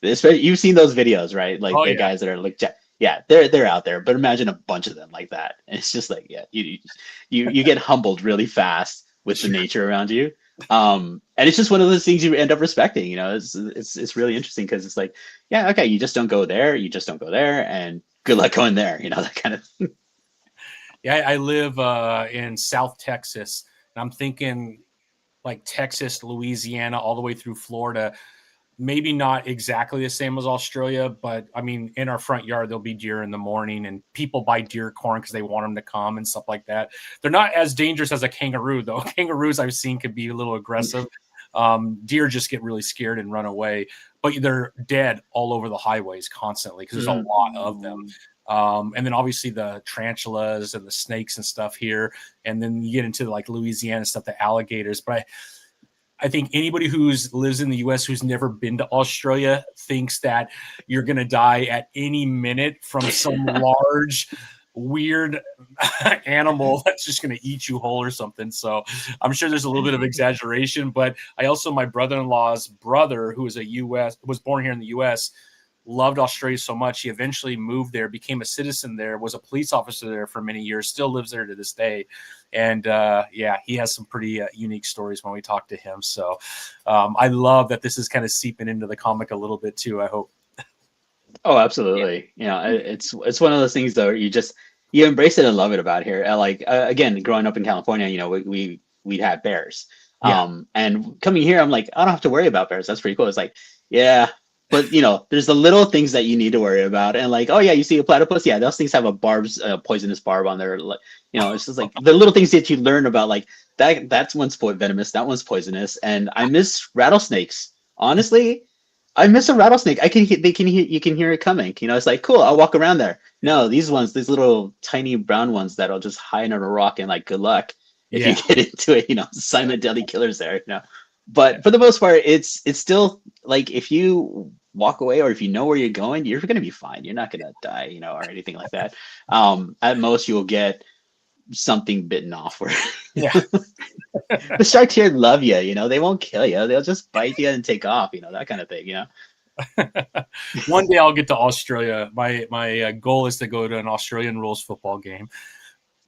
Speaker 2: You've seen those videos, right? Like the guys that are like, yeah, they're out there. But imagine a bunch of them like that, and it's just like, yeah, you get humbled really fast with the nature around you. And it's just one of those things you end up respecting. It's really interesting because it's like, yeah, okay, you just don't go there. You just don't go there, and good luck going there. That kind of thing.
Speaker 1: Yeah, I live in South Texas. I'm thinking like Texas, Louisiana, all the way through Florida. Maybe not exactly the same as Australia, but I mean, in our front yard, there'll be deer in the morning, and people buy deer corn because they want them to come and stuff like that. They're not as dangerous as a kangaroo, though. Kangaroos I've seen could be a little aggressive. Deer just get really scared and run away, but they're dead all over the highways constantly because there's a lot of them. And then obviously the tarantulas and the snakes and stuff here. And then you get into like Louisiana stuff, the alligators. But I think anybody lives in the U.S. who's never been to Australia thinks that you're going to die at any minute from some large, weird animal that's just going to eat you whole or something. So I'm sure there's a little bit of exaggeration. But my brother-in-law's brother, who was born here in the U.S., loved Australia so much. He eventually moved there, became a citizen there, was a police officer there for many years, still lives there to this day. And he has some pretty unique stories when we talk to him. So I love that this is kind of seeping into the comic a little bit too, I hope.
Speaker 2: Oh, absolutely. It's one of those things though, you embrace it and love it about here. Like, again, growing up in California, we had bears.
Speaker 1: Yeah.
Speaker 2: And coming here, I'm like, I don't have to worry about bears. That's pretty cool. It's like, yeah. But there's the little things that you need to worry about, and like, oh yeah, you see a platypus, yeah, those things have a poisonous barb on their, it's just like the little things that you learn about, like that's one's venomous, that one's poisonous, and I miss rattlesnakes. Honestly, I miss a rattlesnake. You can hear it coming. It's like cool. I'll walk around there. No, these little tiny brown ones that'll just hide under a rock and like good luck if you get into it. Silent deadly killers there. But for the most part, it's still like if you walk away or if you know where you're going, you're going to be fine. You're not going to die, or anything like that. At most, you'll get something bitten off. Where the sharks here love you. They won't kill you. They'll just bite you and take off. That kind of thing.
Speaker 1: One day I'll get to Australia. My goal is to go to an Australian rules football game.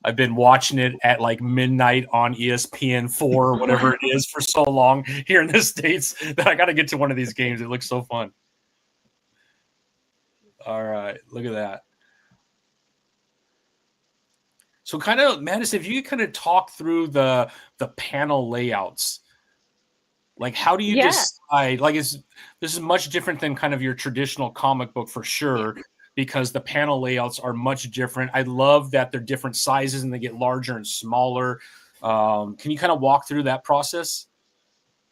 Speaker 1: I've been watching it at like midnight on ESPN4 or whatever it is for so long here in the States that I got to get to one of these games. It looks so fun. All right. Look at that. So kind of, Madison, if you could kind of talk through the panel layouts, like how do you
Speaker 3: Yeah.
Speaker 1: decide, like this is much different than kind of your traditional comic book for sure, because the panel layouts are much different. I love that they're different sizes and they get larger and smaller. Can you kind of walk through that process?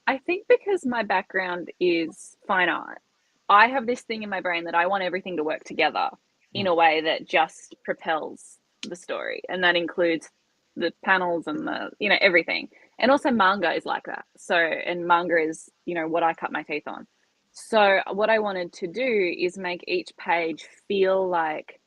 Speaker 3: I think because my background is fine art, I have this thing in my brain that I want everything to work together in a way that just propels the story. And that includes the panels and the, everything. And also manga is like that. So, and manga is, what I cut my teeth on. So, what I wanted to do is make each page feel like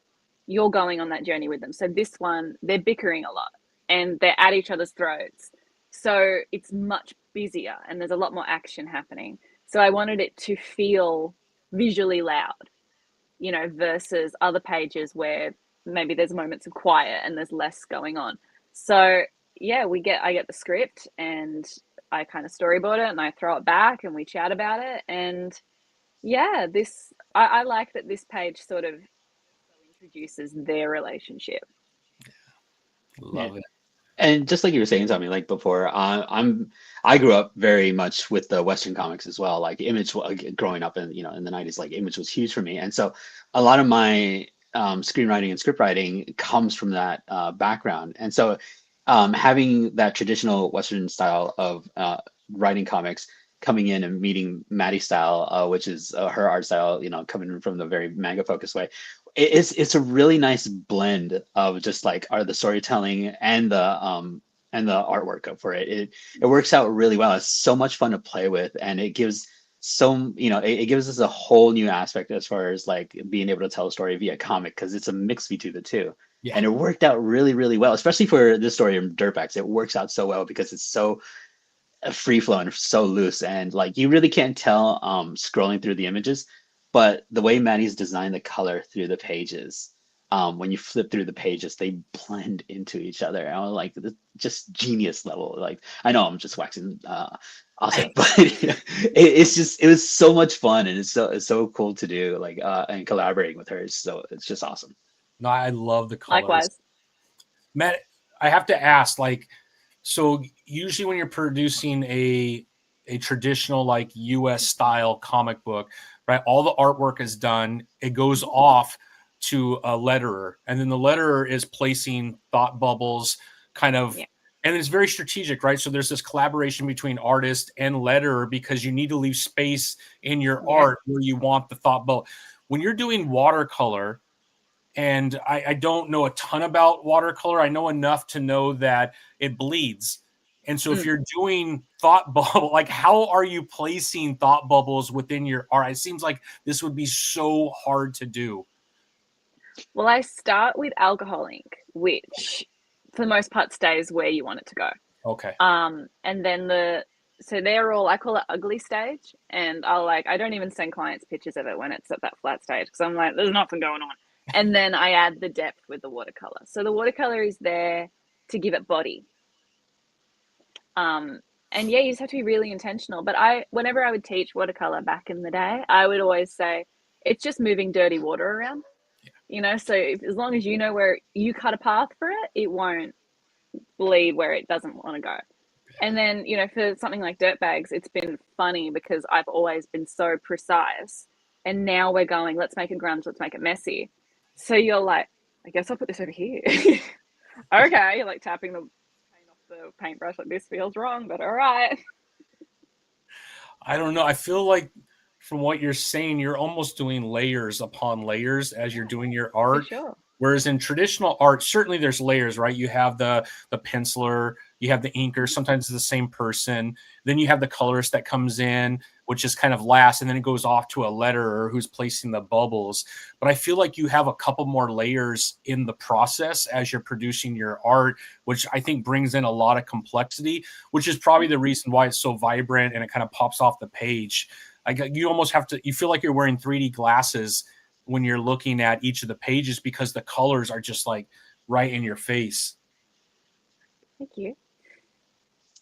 Speaker 3: you're going on that journey with them. So, this one, they're bickering a lot and they're at each other's throats. So, it's much busier and there's a lot more action happening. So, I wanted it to feel visually loud, versus other pages where maybe there's moments of quiet and there's less going on. So yeah, I get the script and I kind of storyboard it and I throw it back and we chat about it. And yeah, I like that this page sort of introduces their relationship.
Speaker 1: Love it.
Speaker 2: And just like you were saying, Tommy, like before, I grew up very much with the Western comics as well. Like Image, growing up in in the '90s, like Image was huge for me, and so a lot of my screenwriting and script writing comes from that background. And so having that traditional Western style of writing comics, coming in and meeting Maddie's style, which is her art style, coming from the very manga focused way, it's a really nice blend of just like the storytelling and the artwork for it. It works out really well. It's so much fun to play with, and it gives it gives us a whole new aspect as far as like being able to tell a story via comic, because it's a mix between the two.
Speaker 1: Yeah.
Speaker 2: And it worked out really, really well, especially for this story in Dirtbags. It works out so well because it's so free flowing, so loose, and like you really can't tell scrolling through the images. But the way Maddie's designed the color through the pages, when you flip through the pages, they blend into each other. And I was like, just genius level. Like, I know I'm just waxing awesome, but it was so much fun, and it's so cool to do. Like, and collaborating with her it's just awesome.
Speaker 1: No, I love the colors.
Speaker 3: Likewise.
Speaker 1: Matt, I have to ask, like, so usually when you're producing a traditional like US style comic book, right? All the artwork is done. It goes off to a letterer, and then the letterer is placing thought bubbles kind of, and it's very strategic, right? So there's this collaboration between artist and letterer because you need to leave space in your art where you want the thought bubble. When you're doing watercolor, and I don't know a ton about watercolor. I know enough to know that it bleeds. And so if you're doing thought bubble, like how are you placing thought bubbles within your art? It seems like this would be so hard to do.
Speaker 3: Well, I start with alcohol ink, which for the most part stays where you want it to go.
Speaker 1: Okay.
Speaker 3: And then so they're all, I call it ugly stage. And I don't even send clients pictures of it when it's at that flat stage, because I'm like, there's nothing going on. And then I add the depth with the watercolor. So the watercolor is there to give it body. And yeah, you just have to be really intentional. But whenever I would teach watercolor back in the day, I would always say, it's just moving dirty water around. So as long as you know where you cut a path for it, it won't bleed where it doesn't want to go. And then, for something like Dirtbags, it's been funny because I've always been so precise. And now we're going, let's make it grunge, let's make it messy. So you're like, I guess I'll put this over here. Okay, you're like tapping the paint off the paintbrush, like this feels wrong, but all right.
Speaker 1: I don't know. I feel like from what you're saying, you're almost doing layers upon layers as you're doing your art.
Speaker 3: For sure.
Speaker 1: Whereas in traditional art, certainly there's layers, right? You have the penciler, you have the inker, sometimes it's the same person. Then you have the colorist that comes in, which is kind of last, and then it goes off to a letterer who's placing the bubbles. But I feel like you have a couple more layers in the process as you're producing your art, which I think brings in a lot of complexity, which is probably the reason why it's so vibrant and it kind of pops off the page. You almost have to, you feel like you're wearing 3D glasses when you're looking at each of the pages because the colors are just like right in your face.
Speaker 3: Thank you.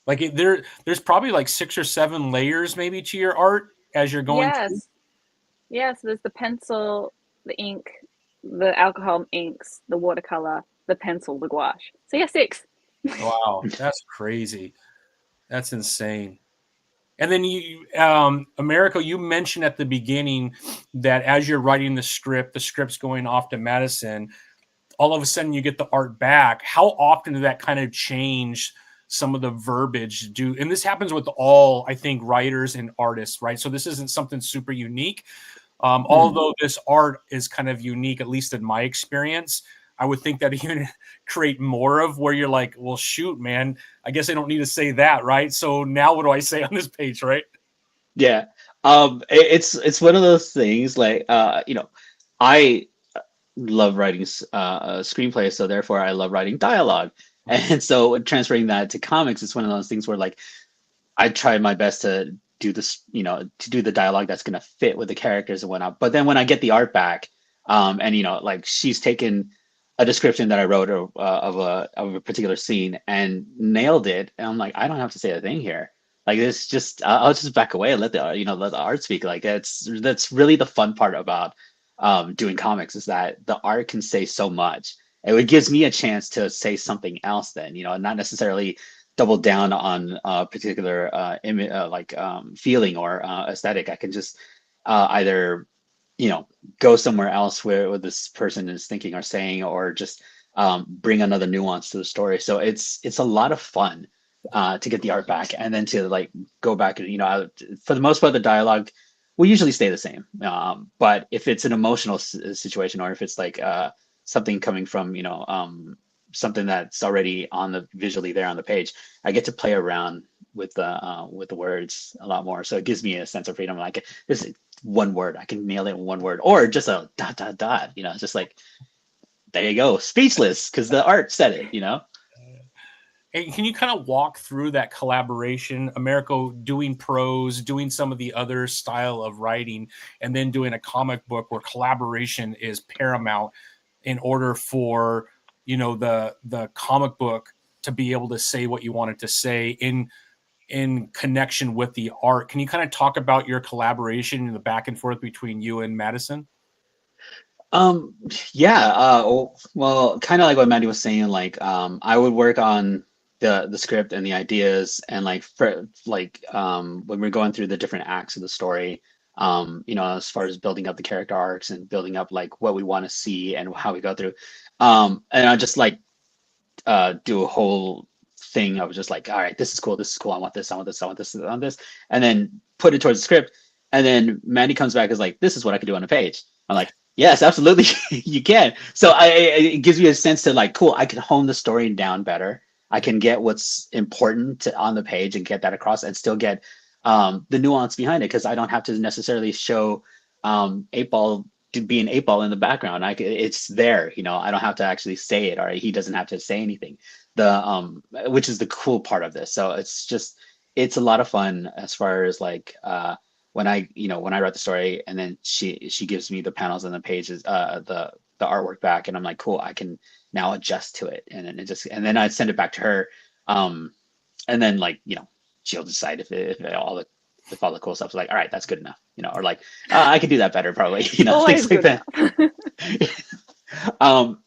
Speaker 1: Like there's probably like 6 or 7 layers maybe to your art as you're going through.
Speaker 3: Yes, there's the pencil, the ink, the alcohol inks, the watercolor, the pencil, the gouache. So yeah, 6.
Speaker 1: Wow, that's crazy. That's insane. And then you, Americo, you mentioned at the beginning that as you're writing the script's going off to Madison. All of a sudden, you get the art back. How often did that kind of change some of the verbiage? And this happens with all, I think, writers and artists, right? So this isn't something super unique. Although this art is kind of unique, at least in my experience, I would think that even create more of where you're like, well, shoot, man, I guess I don't need to say that, right? So now what do I say on this page, right?
Speaker 2: Yeah. It's one of those things like I love writing screenplays, so therefore I love writing dialogue. And so transferring that to comics is one of those things where like I try my best to do this, to do the dialogue that's gonna fit with the characters and whatnot. But then when I get the art back, and like she's taken a description that I wrote of a particular scene and nailed it, and I'm like, I don't have to say a thing here. Like it's just I'll just back away and let the art speak. Like that's really the fun part about doing comics, is that the art can say so much. It gives me a chance to say something else then, and not necessarily double down on a particular feeling or aesthetic. I can just either go somewhere else where this person is thinking or saying, or just bring another nuance to the story. So it's a lot of fun to get the art back, and then to like go back and for the most part the dialogue will usually stay the same. But if it's an emotional situation, or if it's like something coming from something that's already visually there on the page, I get to play around with the words a lot more. So it gives me a sense of freedom. Like this one word, I can nail it in one word, or just a dot dot dot. Just like there you go, speechless, because the art said it.
Speaker 1: Hey, can you kind of walk through that collaboration, Americo doing prose, doing some of the other style of writing, and then doing a comic book where collaboration is paramount in order for the comic book to be able to say what you want it to say in connection with the art? Can you kind of talk about your collaboration and the back and forth between you and Madison?
Speaker 2: Yeah. Well, kind of like what Maddie was saying. Like, I would work on the script and the ideas, and like when we're going through the different acts of the story, as far as building up the character arcs and building up like what we want to see and how we go through. And I just like do a whole thing of just like, all right, this is cool, I want this, I want this, I want this, I want this, and then put it towards the script. And then Mandy comes back is like, this is what I could do on a page. I'm like, yes, absolutely, you can. So it gives me a sense to like, cool, I can hone the story down better. I can get what's important on the page and get that across, and still get the nuance behind it, because I don't have to necessarily show 8-Ball to be an 8-Ball in the background. It's there, I don't have to actually say it, or he doesn't have to say anything. Which is the cool part of this. So it's a lot of fun as far as like when I write the story, and then she gives me the panels and the pages, the artwork back, and I'm like, cool, I can now adjust to it, and then I send it back to her, and then like she'll decide if all the cool stuff's like, all right, that's good enough, or like I could do that better probably,
Speaker 3: Always
Speaker 2: things like that.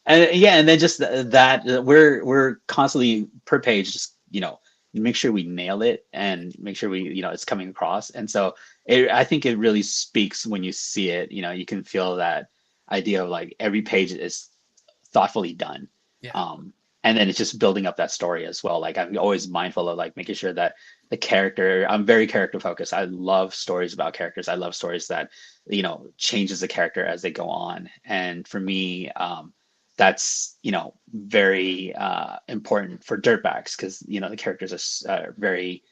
Speaker 2: And then just that we're constantly per page, just make sure we nail it and make sure we it's coming across. And so I think it really speaks when you see it. You can feel that idea of like every page is thoughtfully done.
Speaker 1: Yeah.
Speaker 2: And then it's just building up that story as well. Like I'm always mindful of like making sure that the character, I'm very character focused. I love stories about characters. I love stories that changes the character as they go on. And for me, that's very important for Dirtbags, because the characters are very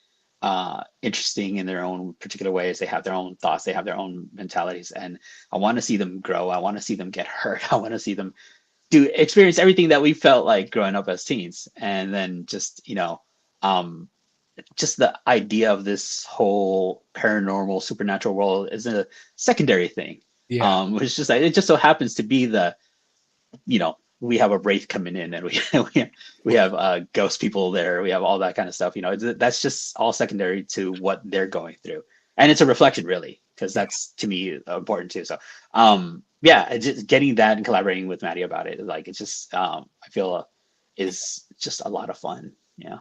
Speaker 2: interesting in their own particular ways. They have their own thoughts, they have their own mentalities, and I want to see them grow. I want to see them get hurt. I want to see them experience everything that we felt like growing up as teens. And then just just the idea of this whole paranormal supernatural world is a secondary thing.
Speaker 1: Yeah.
Speaker 2: It's just like, it just so happens to be we have a wraith coming in, and we have ghost people there, we have all that kind of stuff. That's just all secondary to what they're going through, and it's a reflection really, because that's to me important too. So yeah, just getting that and collaborating with Maddie about it, like it's just I feel is just a lot of fun. Yeah.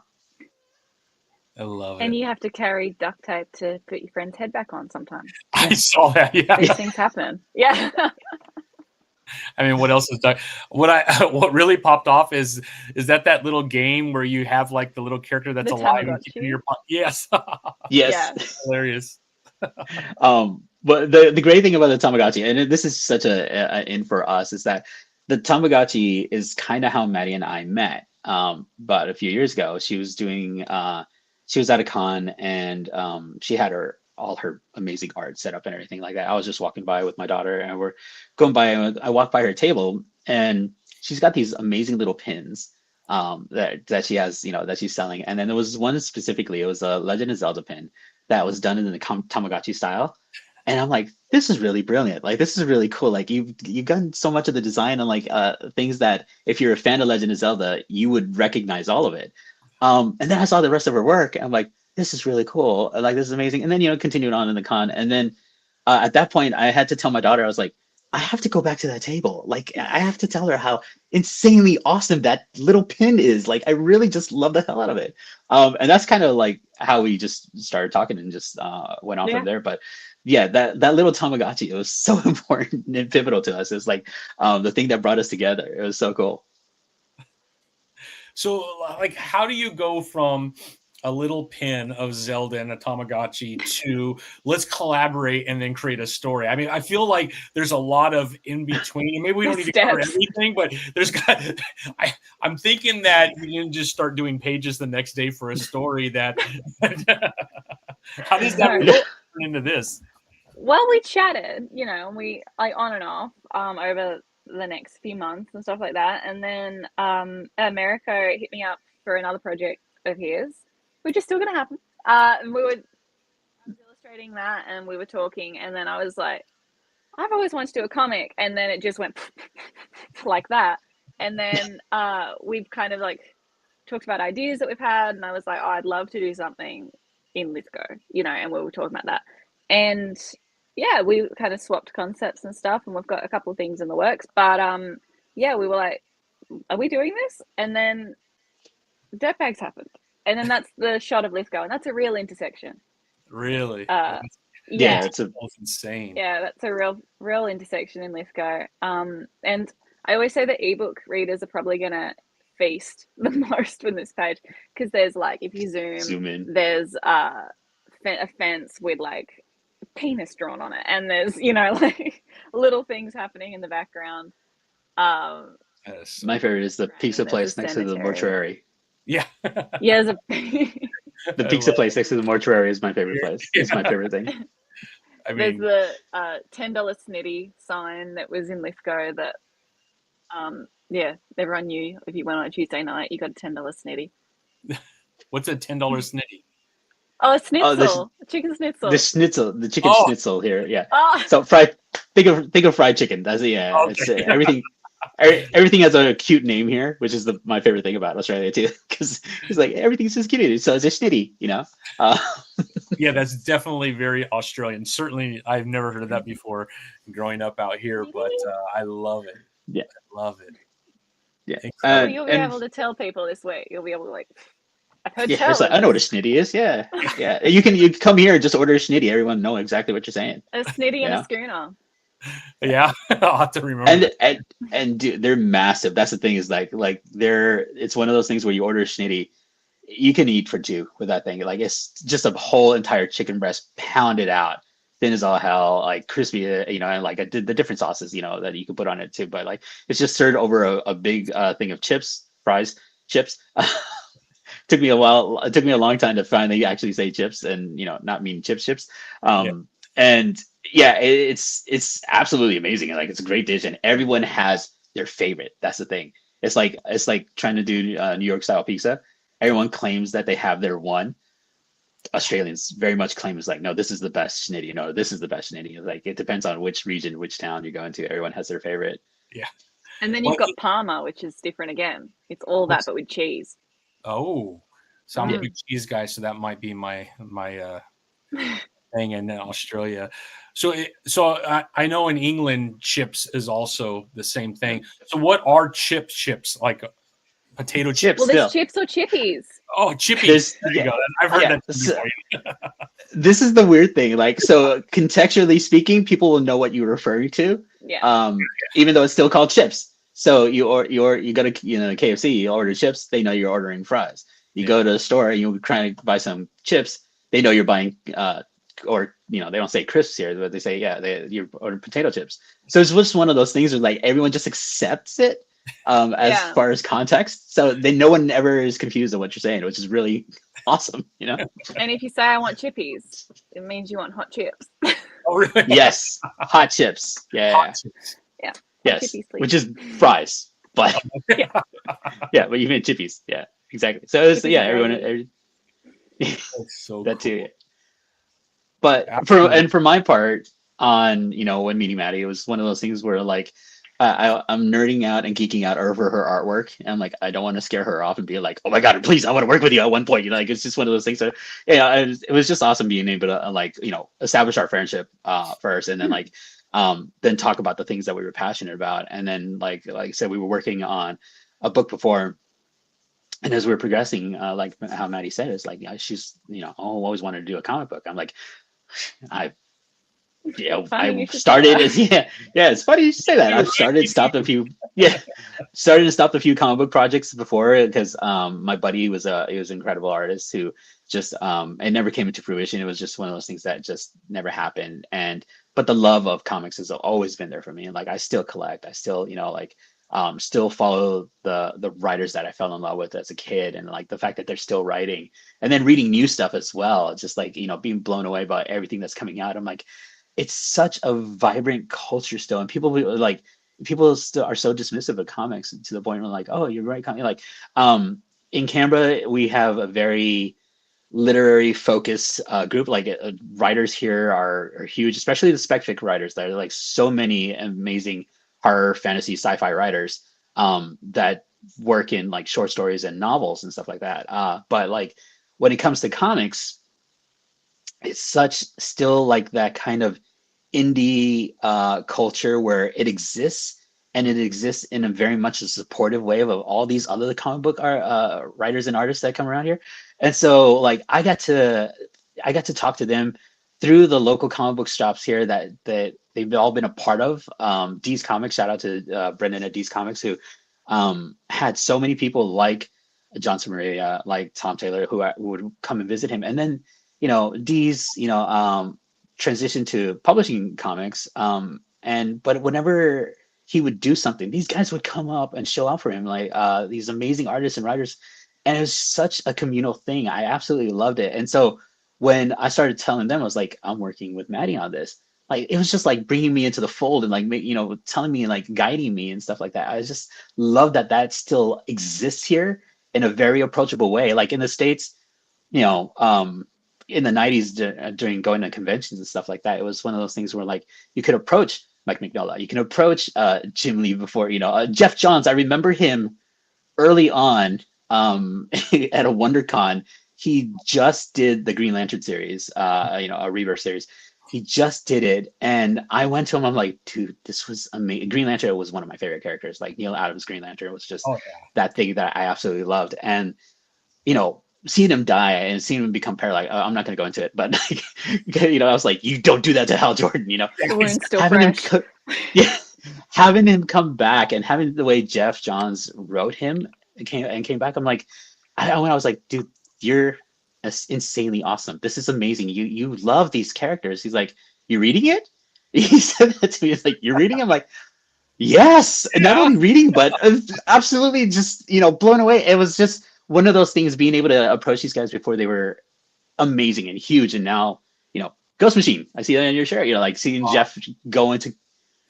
Speaker 1: I love
Speaker 3: And
Speaker 1: it.
Speaker 3: you have to carry duct tape to put your friend's head back on sometimes.
Speaker 1: I saw that. Yeah.
Speaker 3: These things happen. Yeah.
Speaker 1: I mean, what else is done? What really popped off is that little game where you have like the little character that's
Speaker 3: The
Speaker 1: alive and
Speaker 3: Tamagotchi?
Speaker 1: keeping your yes.
Speaker 2: Yes.
Speaker 3: Yeah.
Speaker 1: Hilarious.
Speaker 2: But the great thing about the Tamagotchi, and this is such a in for us, is that the Tamagotchi is kind of how Maddie and I met. But a few years ago, she was doing she was at a con, and she had all her amazing art set up and everything like that. I was just walking by with my daughter, and we're going by, and I walked by her table, and she's got these amazing little pins that she has, that she's selling. And then there was one specifically, it was a Legend of Zelda pin that was done in the Tamagotchi style. And I'm like, this is really brilliant. Like, this is really cool. Like, you've done so much of the design on like things that if you're a fan of Legend of Zelda, you would recognize all of it. And then I saw the rest of her work, and I'm like, this is really cool. Like, this is amazing. And then continued on in the con. And then at that point, I had to tell my daughter, I was like, I have to go back to that table. Like, I have to tell her how insanely awesome that little pin is. Like, I really just love the hell out of it. And that's kind of like how we just started talking and just went on
Speaker 3: Yeah.
Speaker 2: from there. But yeah, that little Tamagotchi, it was so important and pivotal to us. It's like the thing that brought us together. It was so cool.
Speaker 1: So, like, how do you go from a little pin of Zelda and a Tamagotchi to let's collaborate and then create a story? I mean, I feel like there's a lot of in between, and maybe we don't need to cover everything, but there's got. I'm thinking that you can just start doing pages the next day for a story. That how does that turn into this?
Speaker 3: Well, we chatted, we like on and off over the next few months and stuff like that. And then Americo hit me up for another project of his, which is still going to happen. I was illustrating that, and we were talking, and then I was like, I've always wanted to do a comic, and then it just went like that. And then we've kind of like talked about ideas that we've had, and I was like, oh, I'd love to do something in Lithgow, and we were talking about that. And yeah, we kind of swapped concepts and stuff, and we've got a couple of things in the works. But yeah, we were like, are we doing this? And then Dirtbags happened. And then that's the shot of Lithgow, and that's a real intersection.
Speaker 1: Really?
Speaker 3: Yeah,
Speaker 2: it's
Speaker 1: insane.
Speaker 3: Yeah, that's a real intersection in Lithgow. And I always say that ebook readers are probably gonna feast the most with this page, because there's like, if you zoom in, there's a fence with like penis drawn on it, and there's like little things happening in the background.
Speaker 2: Yes. My favorite is the pizza place next to the mortuary.
Speaker 1: Yeah.
Speaker 3: Yeah,
Speaker 2: the pizza place next to the mortuary is my favorite place. It's my favorite thing.
Speaker 1: I mean,
Speaker 3: there's the $10 snitty sign that was in Lithgow that everyone knew if you went on a Tuesday night, you got a $10 snitty.
Speaker 2: What's
Speaker 1: a $10 snitty?
Speaker 3: Oh, a schnitzel, a chicken schnitzel.
Speaker 2: The chicken schnitzel here, yeah.
Speaker 3: Oh.
Speaker 2: So think of fried chicken. That's it. Yeah, okay. It's everything. Everything has a cute name here, which is my favorite thing about Australia too, because it's like everything's just cute. So it's a schnitty,
Speaker 1: Yeah, that's definitely very Australian. Certainly, I've never heard of that before growing up out here, but I love it.
Speaker 2: Yeah,
Speaker 1: I love it.
Speaker 2: Yeah,
Speaker 3: you'll be able to tell people this way. You'll be able to like.
Speaker 2: Yeah, it's like, I know what a schnitty is. Yeah, yeah. You can come here and just order a schnitty. Everyone know exactly what you're saying.
Speaker 3: A snitty and a schooner.
Speaker 1: Yeah, I'll have to remember.
Speaker 2: And dude, they're massive. That's the thing, is like it's one of those things where you order a schnitty, you can eat for two with that thing. Like, it's just a whole entire chicken breast pounded out, thin as all hell, like crispy, and like the different sauces, that you can put on it too. But like, it's just served over a big thing of chips. Took me a while. It took me a long time to finally actually say chips, and not mean chips. And yeah, it's absolutely amazing. Like, it's a great dish, and everyone has their favorite. That's the thing. It's like trying to do New York style pizza. Everyone claims that they have their one. Australians very much claim it's like, no, this is the best schnitty. No, this is the best schnitty. Like, it depends on which region, which town you're going to. Everyone has their favorite.
Speaker 1: Yeah.
Speaker 3: And then you've got Parma, which is different again. It's all that, but with cheese.
Speaker 1: Oh, so I'm a big cheese guy, so that might be my thing in Australia. So, I know in England, chips is also the same thing. So, what are chips like? Potato chips?
Speaker 3: Well, there's chips or chippies.
Speaker 1: Oh, chippies. There you go. I've heard that before.
Speaker 2: This is the weird thing. Like, so contextually speaking, people will know what you're referring to.
Speaker 3: Yeah.
Speaker 2: Even though it's still called chips. So you go to KFC, you order chips, they know you're ordering fries. You go to the store and you're trying to buy some chips, they know you're buying or they don't say crisps here, but they say you're ordering potato chips. So it's just one of those things where like everyone just accepts it as far as context. So then no one ever is confused on what you're saying, which is really awesome,
Speaker 3: And if you say I want chippies, it means you want hot chips.
Speaker 1: Oh, really?
Speaker 2: Yes, hot chips. Yeah.
Speaker 1: Hot chips.
Speaker 3: Yeah.
Speaker 2: Yes,
Speaker 3: chippies,
Speaker 2: which is fries, but but you meant chippies. Yeah, exactly. So it's everyone.
Speaker 1: So
Speaker 2: that
Speaker 1: cool.
Speaker 2: too. But for my part, on when meeting Maddie, it was one of those things where like I'm nerding out and geeking out over her artwork, and like I don't want to scare her off and be like, oh my god, please, I want to work with you at one point. Like it's just one of those things. So it was just awesome being able to establish our friendship first, and then then talk about the things that we were passionate about, and then like I said, we were working on a book before. And as we're progressing, like how Maddie said, it's like she's always wanted to do a comic book. I'm like, I started. It's funny you say that. I've started and stopped a few. Started and stopped a few comic book projects before because my buddy was an incredible artist who just it never came into fruition. It was just one of those things that just never happened. But the love of comics has always been there for me. And like I still collect. I still still follow the writers that I fell in love with as a kid, and like the fact that they're still writing and then reading new stuff as well. It's just like being blown away by everything that's coming out. I'm like, it's such a vibrant culture still, and people still are so dismissive of comics to the point where like, oh, you're right, like in Canberra we have a very literary focused group. Like writers here are huge, especially the spec fic writers. There are like so many amazing horror, fantasy, sci-fi writers that work in like short stories and novels and stuff like that. But like when it comes to comics, it's still like that kind of indie culture where it exists, and it exists in a very much a supportive way of all these other comic book writers and artists that come around here. And so like I got to talk to them through the local comic book shops here that they've all been a part of. D's Comics, shout out to Brendan at D's Comics, who had so many people like Johnson Maria, like Tom Taylor, who would come and visit him. And then, D's, transitioned to publishing comics. But whenever he would do something, these guys would come up and show up for him, like these amazing artists and writers. And it was such a communal thing. I absolutely loved it. And so when I started telling them, I was like, I'm working with Maddie on this. Like, it was just like bringing me into the fold and like, telling me and like guiding me and stuff like that. I just love that still exists here in a very approachable way. Like in the States, in the 90s during going to conventions and stuff like that, it was one of those things where like you could approach Mike Mignola, you can approach Jim Lee before, Jeff Johns. I remember him early on at a WonderCon. He just did the Green Lantern series, a Rebirth series. He just did it, and I went to him. I'm like, dude, this was amazing. Green Lantern was one of my favorite characters. Like Neil Adams' Green Lantern was just that thing that I absolutely loved. And seeing him die and seeing him become paralyzed. I'm not going to go into it, but I was like, you don't do that to Hal Jordan. Having him come back and having the way Jeff Johns wrote him came back. I'm like, I was like, dude, you're insanely awesome. This is amazing. You love these characters. He's like, you reading it? He said that to me. He's like, you're reading it? I'm like, yes. And not only reading, but absolutely just, blown away. It was just one of those things, being able to approach these guys before they were amazing and huge. And now, Ghost Machine, I see that on your shirt, like seeing Jeff go into,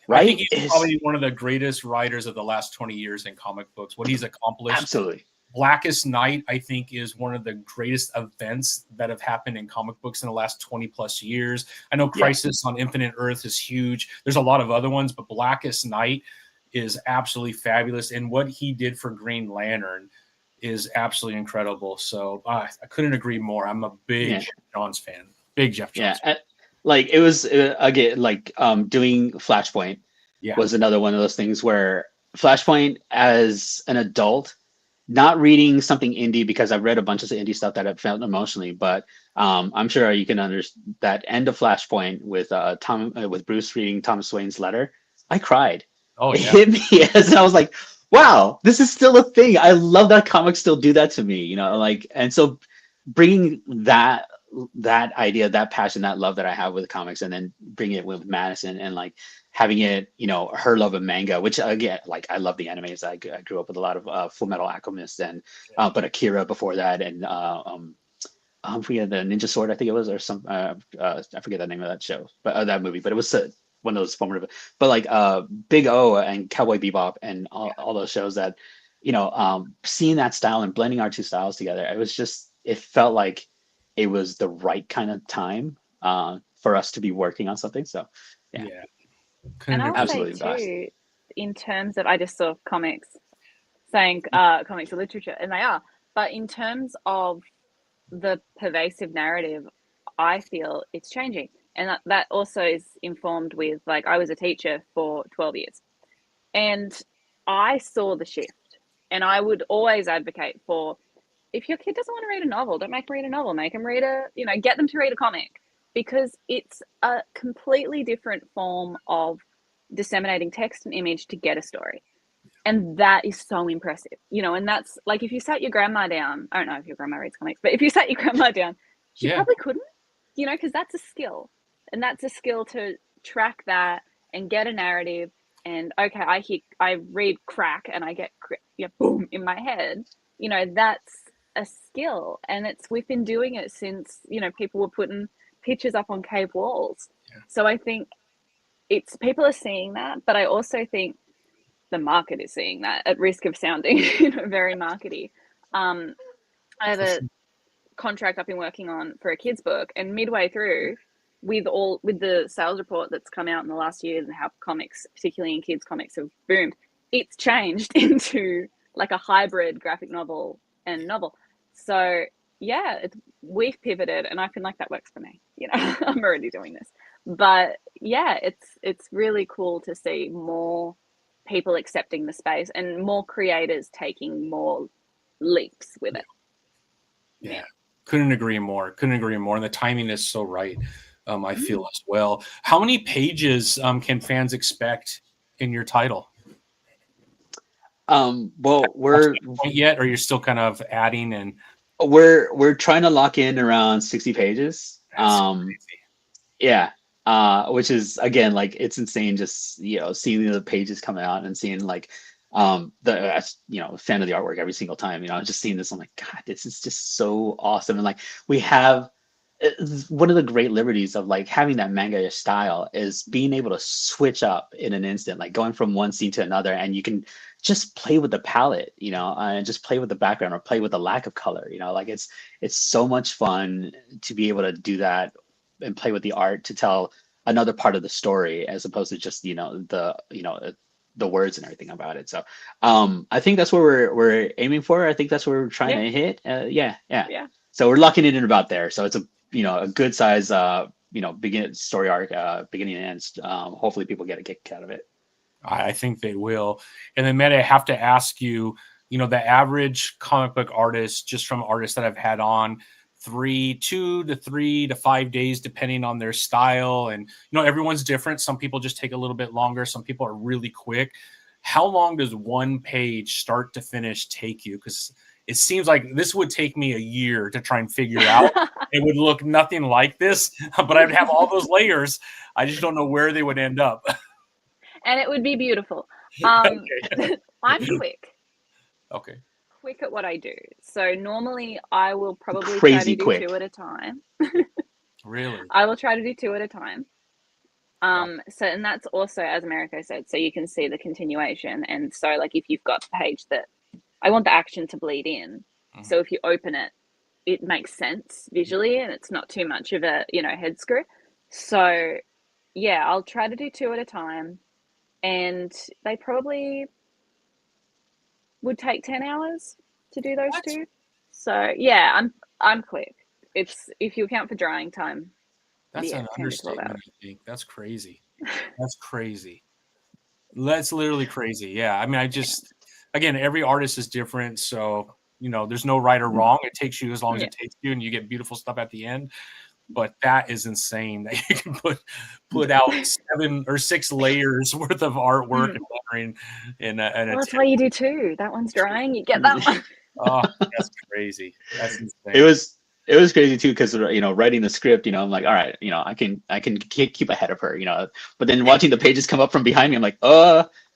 Speaker 2: right?
Speaker 1: I think he's probably one of the greatest writers of the last 20 years in comic books. What he's accomplished.
Speaker 2: Absolutely.
Speaker 1: Blackest Night, I think, is one of the greatest events that have happened in comic books in the last 20 plus years. I know Crisis on Infinite Earth is huge. There's a lot of other ones, but Blackest Night is absolutely fabulous. And what he did for Green Lantern is absolutely incredible. So I couldn't agree more. I'm a big Jeff Johns fan. Big Jeff Johns fan.
Speaker 2: like it was again like doing Flashpoint
Speaker 1: Yeah.
Speaker 2: was another one of those things where Flashpoint as an adult, not reading something indie because I've read a bunch of indie stuff that I've felt emotionally, but I'm sure you can understand that end of Flashpoint with with Bruce reading Thomas Wayne's letter. I cried.
Speaker 1: Oh
Speaker 2: It
Speaker 1: yeah.
Speaker 2: hit me as I was like, wow, this is still a thing. I love that comics still do that to me, you know, like, and so bringing that idea, that passion, that love that I have with comics, and then bringing it with Madison and like having it, you know, her love of manga, which again, like I love the animes. I grew up with a lot of Full Metal Alchemist and but Akira before that, and I forget the Ninja Sword, I think it was, or some I forget the name of that show, but that movie, but it was one of those formative, but like Big O and Cowboy Bebop and all those shows that, you know, seeing that style and blending our two styles together, it was just, it felt like it was the right kind of time for us to be working on something. So yeah,
Speaker 1: Yeah.
Speaker 3: And
Speaker 1: Couldn't
Speaker 3: I'll
Speaker 1: agree.
Speaker 3: say
Speaker 2: absolutely the best.
Speaker 3: too, in terms of, I just saw comics saying comics are literature, and they are, but in terms of the pervasive narrative, I feel it's changing. And that also is informed with, like, I was a teacher for 12 years and I saw the shift. And I would always advocate for, if your kid doesn't want to read a novel, don't make them read a novel, make them read get them to read a comic, because it's a completely different form of disseminating text and image to get a story. And that is so impressive, and that's like, if you sat your grandma down, I don't know if your grandma reads comics, but if you sat your grandma down, she
Speaker 1: Yeah.
Speaker 3: probably couldn't, because that's a skill. And that's a skill to track that and get a narrative. And okay, I read crack and I get boom in my head. That's a skill, and we've been doing it since people were putting pictures up on cave walls.
Speaker 1: Yeah.
Speaker 3: So I think it's, people are seeing that, but I also think the market is seeing that, at risk of sounding very markety. I have a contract I've been working on for a kids book, and midway through, with the sales report that's come out in the last year and how comics, particularly in kids comics, have boomed, it's changed into like a hybrid graphic novel and novel. So yeah, we've pivoted, and I feel like that works for me. I'm already doing this, but yeah, it's really cool to see more people accepting the space and more creators taking more leaps with it.
Speaker 1: Yeah. Couldn't agree more. And the timing is so right. I feel as well. How many pages can fans expect in your title?
Speaker 2: Well, we're
Speaker 1: Yet, or you're still kind of adding and
Speaker 2: we're trying to lock in around 60 pages.
Speaker 1: that's crazy.
Speaker 2: Yeah. Which is again, like, it's insane just, seeing the pages come out and seeing like fan of the artwork every single time, just seeing this, I'm like, God, this is just so awesome. And like, we have one of the great liberties of like having that manga style is being able to switch up in an instant, like going from one scene to another, and you can just play with the palette, and just play with the background or play with the lack of color, like it's so much fun to be able to do that and play with the art to tell another part of the story, as opposed to just the words and everything about it. So I think that's where we're aiming for. I think that's where we're trying to hit. Yeah. So we're locking it in about there. So it's a good size story arc, beginning and end. Hopefully people get a kick out of it.
Speaker 1: I think they will. And then, Matt, I have to ask you, the average comic book artist, just from artists that I've had on, 2 to 3 to 5 days, depending on their style. And, everyone's different. Some people just take a little bit longer. Some people are really quick. How long does one page start to finish take you? Because it seems like this would take me a year to try and figure out. It would look nothing like this, but I'd have all those layers. I just don't know where they would end up.
Speaker 3: And it would be beautiful.
Speaker 1: Okay.
Speaker 3: I'm quick.
Speaker 1: Okay.
Speaker 3: Quick at what I do. So normally I will probably
Speaker 2: Crazy
Speaker 3: try to do
Speaker 2: quick.
Speaker 3: 2 at a time.
Speaker 1: Really?
Speaker 3: I will try to do 2 at a time.
Speaker 1: Wow.
Speaker 3: So, and that's also, as Americo said, so you can see the continuation. And so, like, if you've got the page that I want the action to bleed in, so if you open it, it makes sense visually, and it's not too much of a head screw. So yeah, I'll try to do 2 at a time, and they probably would take 10 hours to do those 2. So yeah, I'm quick. It's, if you account for drying time.
Speaker 1: That's
Speaker 3: yeah,
Speaker 1: an
Speaker 3: 10 to 12
Speaker 1: understatement,
Speaker 3: hours.
Speaker 1: I think. That's crazy. That's crazy. That's literally crazy. Yeah. I mean, again, every artist is different. So, there's no right or wrong. It takes you as long as
Speaker 3: Yeah.
Speaker 1: it takes you, and you get beautiful stuff at the end. But that is insane that you can put out 7 or 6 layers worth of artwork and lettering in a
Speaker 3: Well, that's why you do 2. That one's drying, you get that one.
Speaker 1: Oh, that's crazy. That's insane.
Speaker 2: It was crazy too, because writing the script, I'm like, all right, I can keep ahead of her, but then watching the pages come up from behind me, I'm like,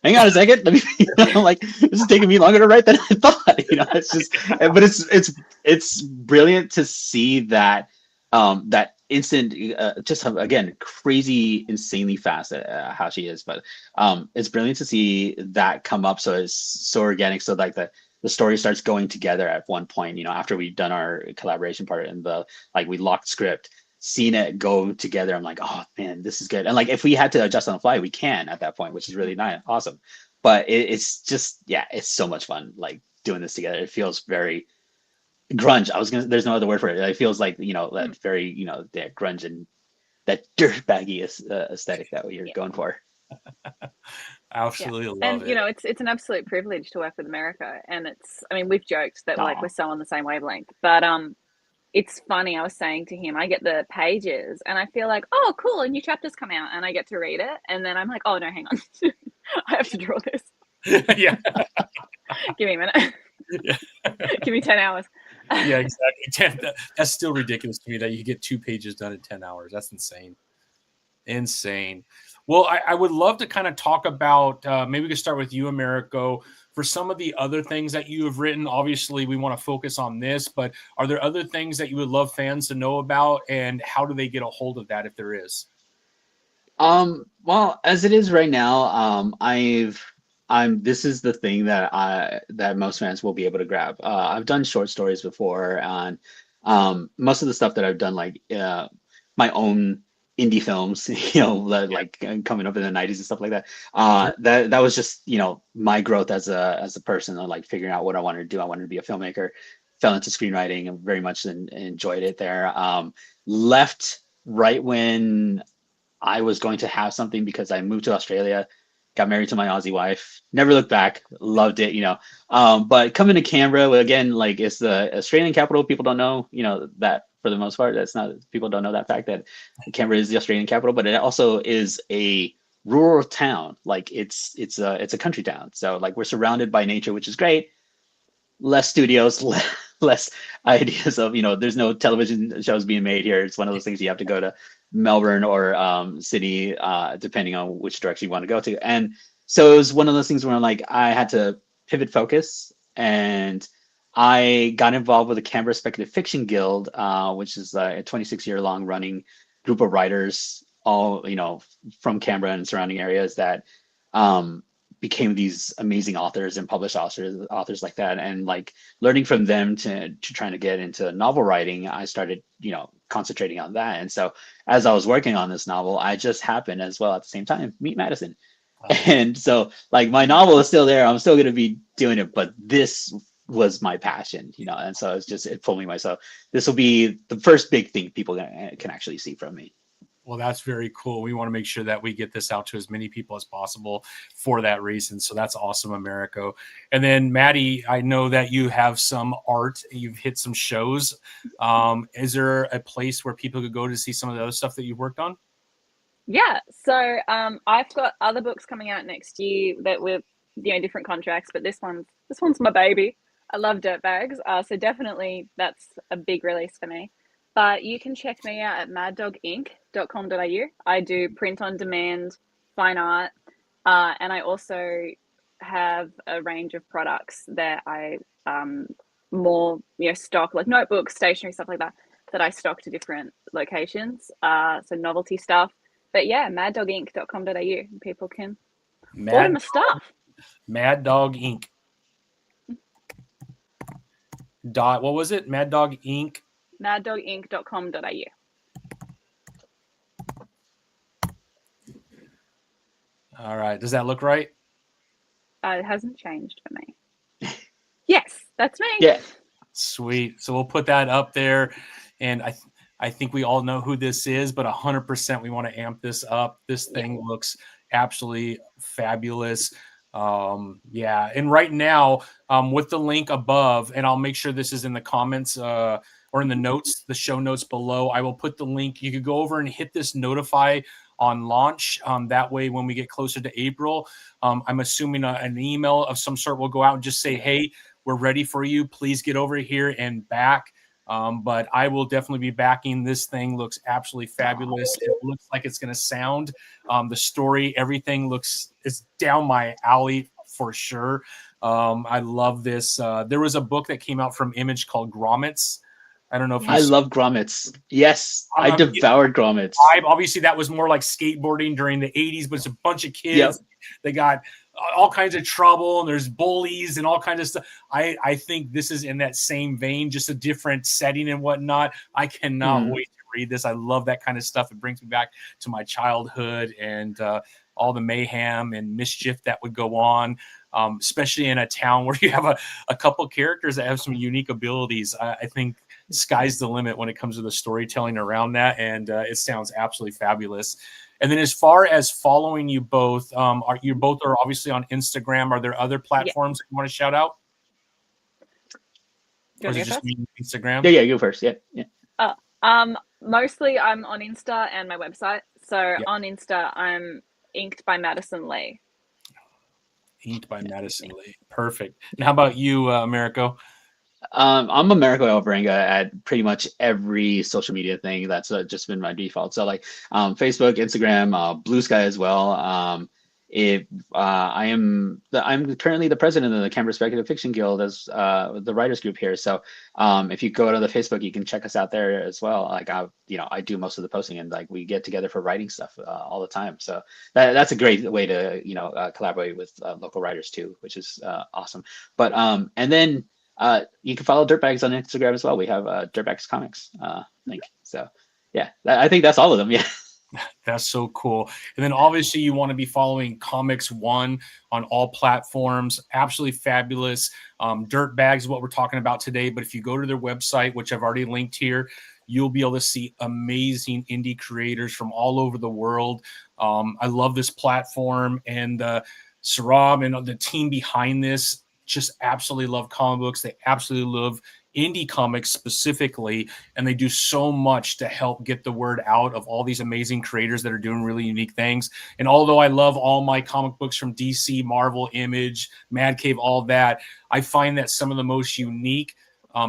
Speaker 2: hang on a second, let me, I'm like, this is taking me longer to write than I thought. It's just, but it's brilliant to see that that instant, just again, crazy, insanely fast at how she is, but it's brilliant to see that come up, so it's so organic, so like the story starts going together at one point, after we've done our collaboration part and we locked script, seeing it go together. I'm like, oh man, this is good. And like, if we had to adjust on the fly, we can at that point, which is really nice. Awesome. But it's just, yeah, it's so much fun. Like doing this together. It feels very grunge. There's no other word for it. It feels like, that very, that grunge and that dirtbaggy aesthetic that you're going for.
Speaker 1: Absolutely love
Speaker 3: and
Speaker 1: it.
Speaker 3: it's an absolute privilege to work with Americo, and we've joked that like we're so on the same wavelength, but it's funny. I was saying to him, I get the pages and I feel like, oh cool, a new chapter's come out, and I get to read it, and then I'm like, oh no, hang on, I have to draw this.
Speaker 1: Yeah.
Speaker 3: Give me a minute.
Speaker 1: Yeah.
Speaker 3: Give me 10 hours.
Speaker 1: Yeah, exactly. That's still ridiculous to me that you get 2 pages done in 10 hours. That's insane. Well, I would love to kind of talk about, maybe we could start with you, Americo, for some of the other things that you have written. Obviously, we want to focus on this, but are there other things that you would love fans to know about, and how do they get a hold of that if there is?
Speaker 2: Well, as it is right now, this is the thing that most fans will be able to grab. I've done short stories before, and most of the stuff that I've done, like my own indie films, like coming up in the 90s and stuff like that. That was just, my growth as a person, like figuring out what I wanted to do. I wanted to be a filmmaker, fell into screenwriting and very much enjoyed it there. Left right when I was going to have something, because I moved to Australia, got married to my Aussie wife, never looked back, loved it, but coming to Canberra, again, like it's the Australian capital. People don't know, that for the most part, people don't know that fact that Canberra is the Australian capital, but it also is a rural town. Like it's a country town. So like we're surrounded by nature, which is great. Less studios, less ideas of, there's no television shows being made here. It's one of those things you have to go to Melbourne or Sydney, depending on which direction you want to go to. And so it was one of those things where I had to pivot focus, and I got involved with the Canberra Speculative Fiction Guild, which is a 26-year long running group of writers, all from Canberra and surrounding areas, that became these amazing authors and published authors like that. And like learning from them to trying to get into novel writing, I started concentrating on that. And so as I was working on this novel, I just happened as well at the same time meet Madison. And so like my novel is still there. I'm still going to be doing it, but this was my passion, and so it pulled me. So this will be the first big thing people can actually see from me.
Speaker 1: Well, that's very cool. We want to make sure that we get this out to as many people as possible for that reason. So that's awesome, Americo. And then Maddie, I know that you have some art. You've hit some shows. Is there a place where people could go to see some of the other stuff that you've worked on?
Speaker 3: Yeah. So I've got other books coming out next year that with different contracts, but this one's my baby. I love Dirtbags. So definitely that's a big release for me. But you can check me out at maddoginc.com.au. I do print on demand, fine art, and I also have a range of products that I more stock, like notebooks, stationery, stuff like that I stock to different locations. So novelty stuff. But yeah, maddoginc.com.au. People can order my stuff.
Speaker 1: Mad Dog Inc. What was it? Mad Dog Inc.
Speaker 3: maddoginc.com.au.
Speaker 1: All right. Does that look right?
Speaker 3: It hasn't changed for me. Yes, that's me.
Speaker 2: Yeah.
Speaker 1: Sweet. So we'll put that up there. And I think we all know who this is, but 100% we want to amp this up. This thing looks absolutely fabulous. Yeah, and right now, with the link above, and I'll make sure this is in the comments or in the notes, the show notes below, I will put the link. You could go over and hit this notify on launch. That way, when we get closer to April, I'm assuming an email of some sort will go out and just say, hey, we're ready for you. Please get over here and back. But I will definitely be backing. This thing looks absolutely fabulous. It looks like it's going to sound. The story, everything it's down my alley for sure. I love this. There was a book that came out from Image called Grommets. I don't know if
Speaker 2: I love grommets. Yes, I devoured grommets.
Speaker 1: Obviously, that was more like skateboarding during the 80s, but it's a bunch of kids. They got all kinds of trouble, and there's bullies and all kinds of stuff. I think this is in that same vein, just a different setting and whatnot. I cannot wait to read this. I love that kind of stuff. It brings me back to my childhood and all the mayhem and mischief that would go on, especially in a town where you have a couple characters that have some unique abilities. I think sky's the limit when it comes to the storytelling around that, and it sounds absolutely fabulous. And then as far as following you both, you both are obviously on Instagram. Are there other platforms that you want to shout out? Or is it just Instagram?
Speaker 2: Yeah, go first. Yeah.
Speaker 3: Mostly I'm on Insta and my website. So on Insta, I'm Inked by Madison Lee.
Speaker 1: Inked by Madison Lee. Perfect. And how about you, Americo?
Speaker 2: I'm Americo Alvarenga at pretty much every social media thing. That's just been my default. So like Facebook, Instagram, Blue Sky as well. I'm currently the president of the Canberra Speculative Fiction Guild as the writers group here. So if you go to the Facebook, you can check us out there as well. Like I do most of the posting, and like we get together for writing stuff all the time. So that's a great way to collaborate with local writers too, which is awesome. But and then you can follow Dirtbags on Instagram as well. We have Dirtbags Comics link. So yeah, I think that's all of them. Yeah.
Speaker 1: That's so cool. And then obviously you want to be following Comics One on all platforms. Absolutely fabulous. Dirtbags is what we're talking about today. But if you go to their website, which I've already linked here, you'll be able to see amazing indie creators from all over the world. I love this platform, and Saurabh and the team behind this just absolutely love comic books. They absolutely love indie comics specifically, and they do so much to help get the word out of all these amazing creators that are doing really unique things. And although I love all my comic books from DC, Marvel, Image, Mad Cave, all that, I find that some of the most unique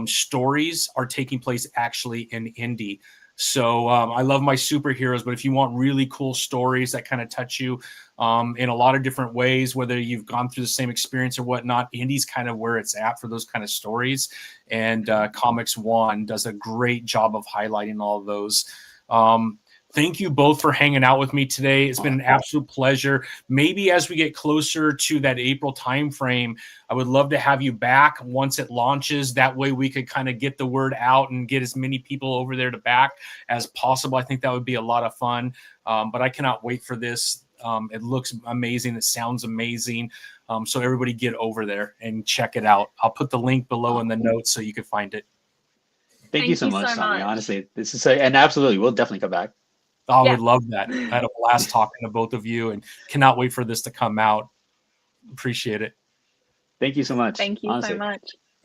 Speaker 1: stories are taking place actually in indie. So I love my superheroes, but if you want really cool stories that kind of touch you in a lot of different ways, whether you've gone through the same experience or whatnot, indie's kind of where it's at for those kind of stories. And Comics One does a great job of highlighting all of those. Thank you both for hanging out with me today. It's been an absolute pleasure. Maybe as we get closer to that April timeframe, I would love to have you back once it launches. That way we could kind of get the word out and get as many people over there to back as possible. I think that would be a lot of fun. But I cannot wait for this. It looks amazing. It sounds amazing. So everybody get over there and check it out. I'll put the link below in the notes so you can find it.
Speaker 2: Thank you so much, Tommy. Honestly, this is and absolutely, we'll definitely come back.
Speaker 1: I would love that. I had a blast talking to both of you and cannot wait for this to come out. Appreciate it.
Speaker 2: Thank you so much.
Speaker 3: Thank you so much.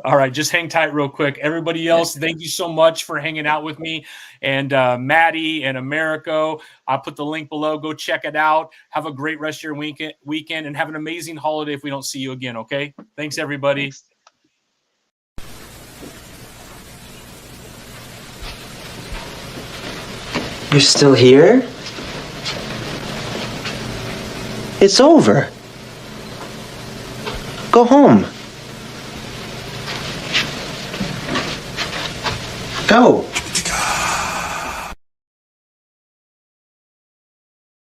Speaker 1: All right, just hang tight real quick. Everybody else, thank you so much for hanging out with me. And Maddie and Americo, I'll put the link below. Go check it out. Have a great rest of your weekend and have an amazing holiday if we don't see you again, okay? Thanks, everybody.
Speaker 2: Thanks.
Speaker 4: You're still here? It's over. Go home. Go.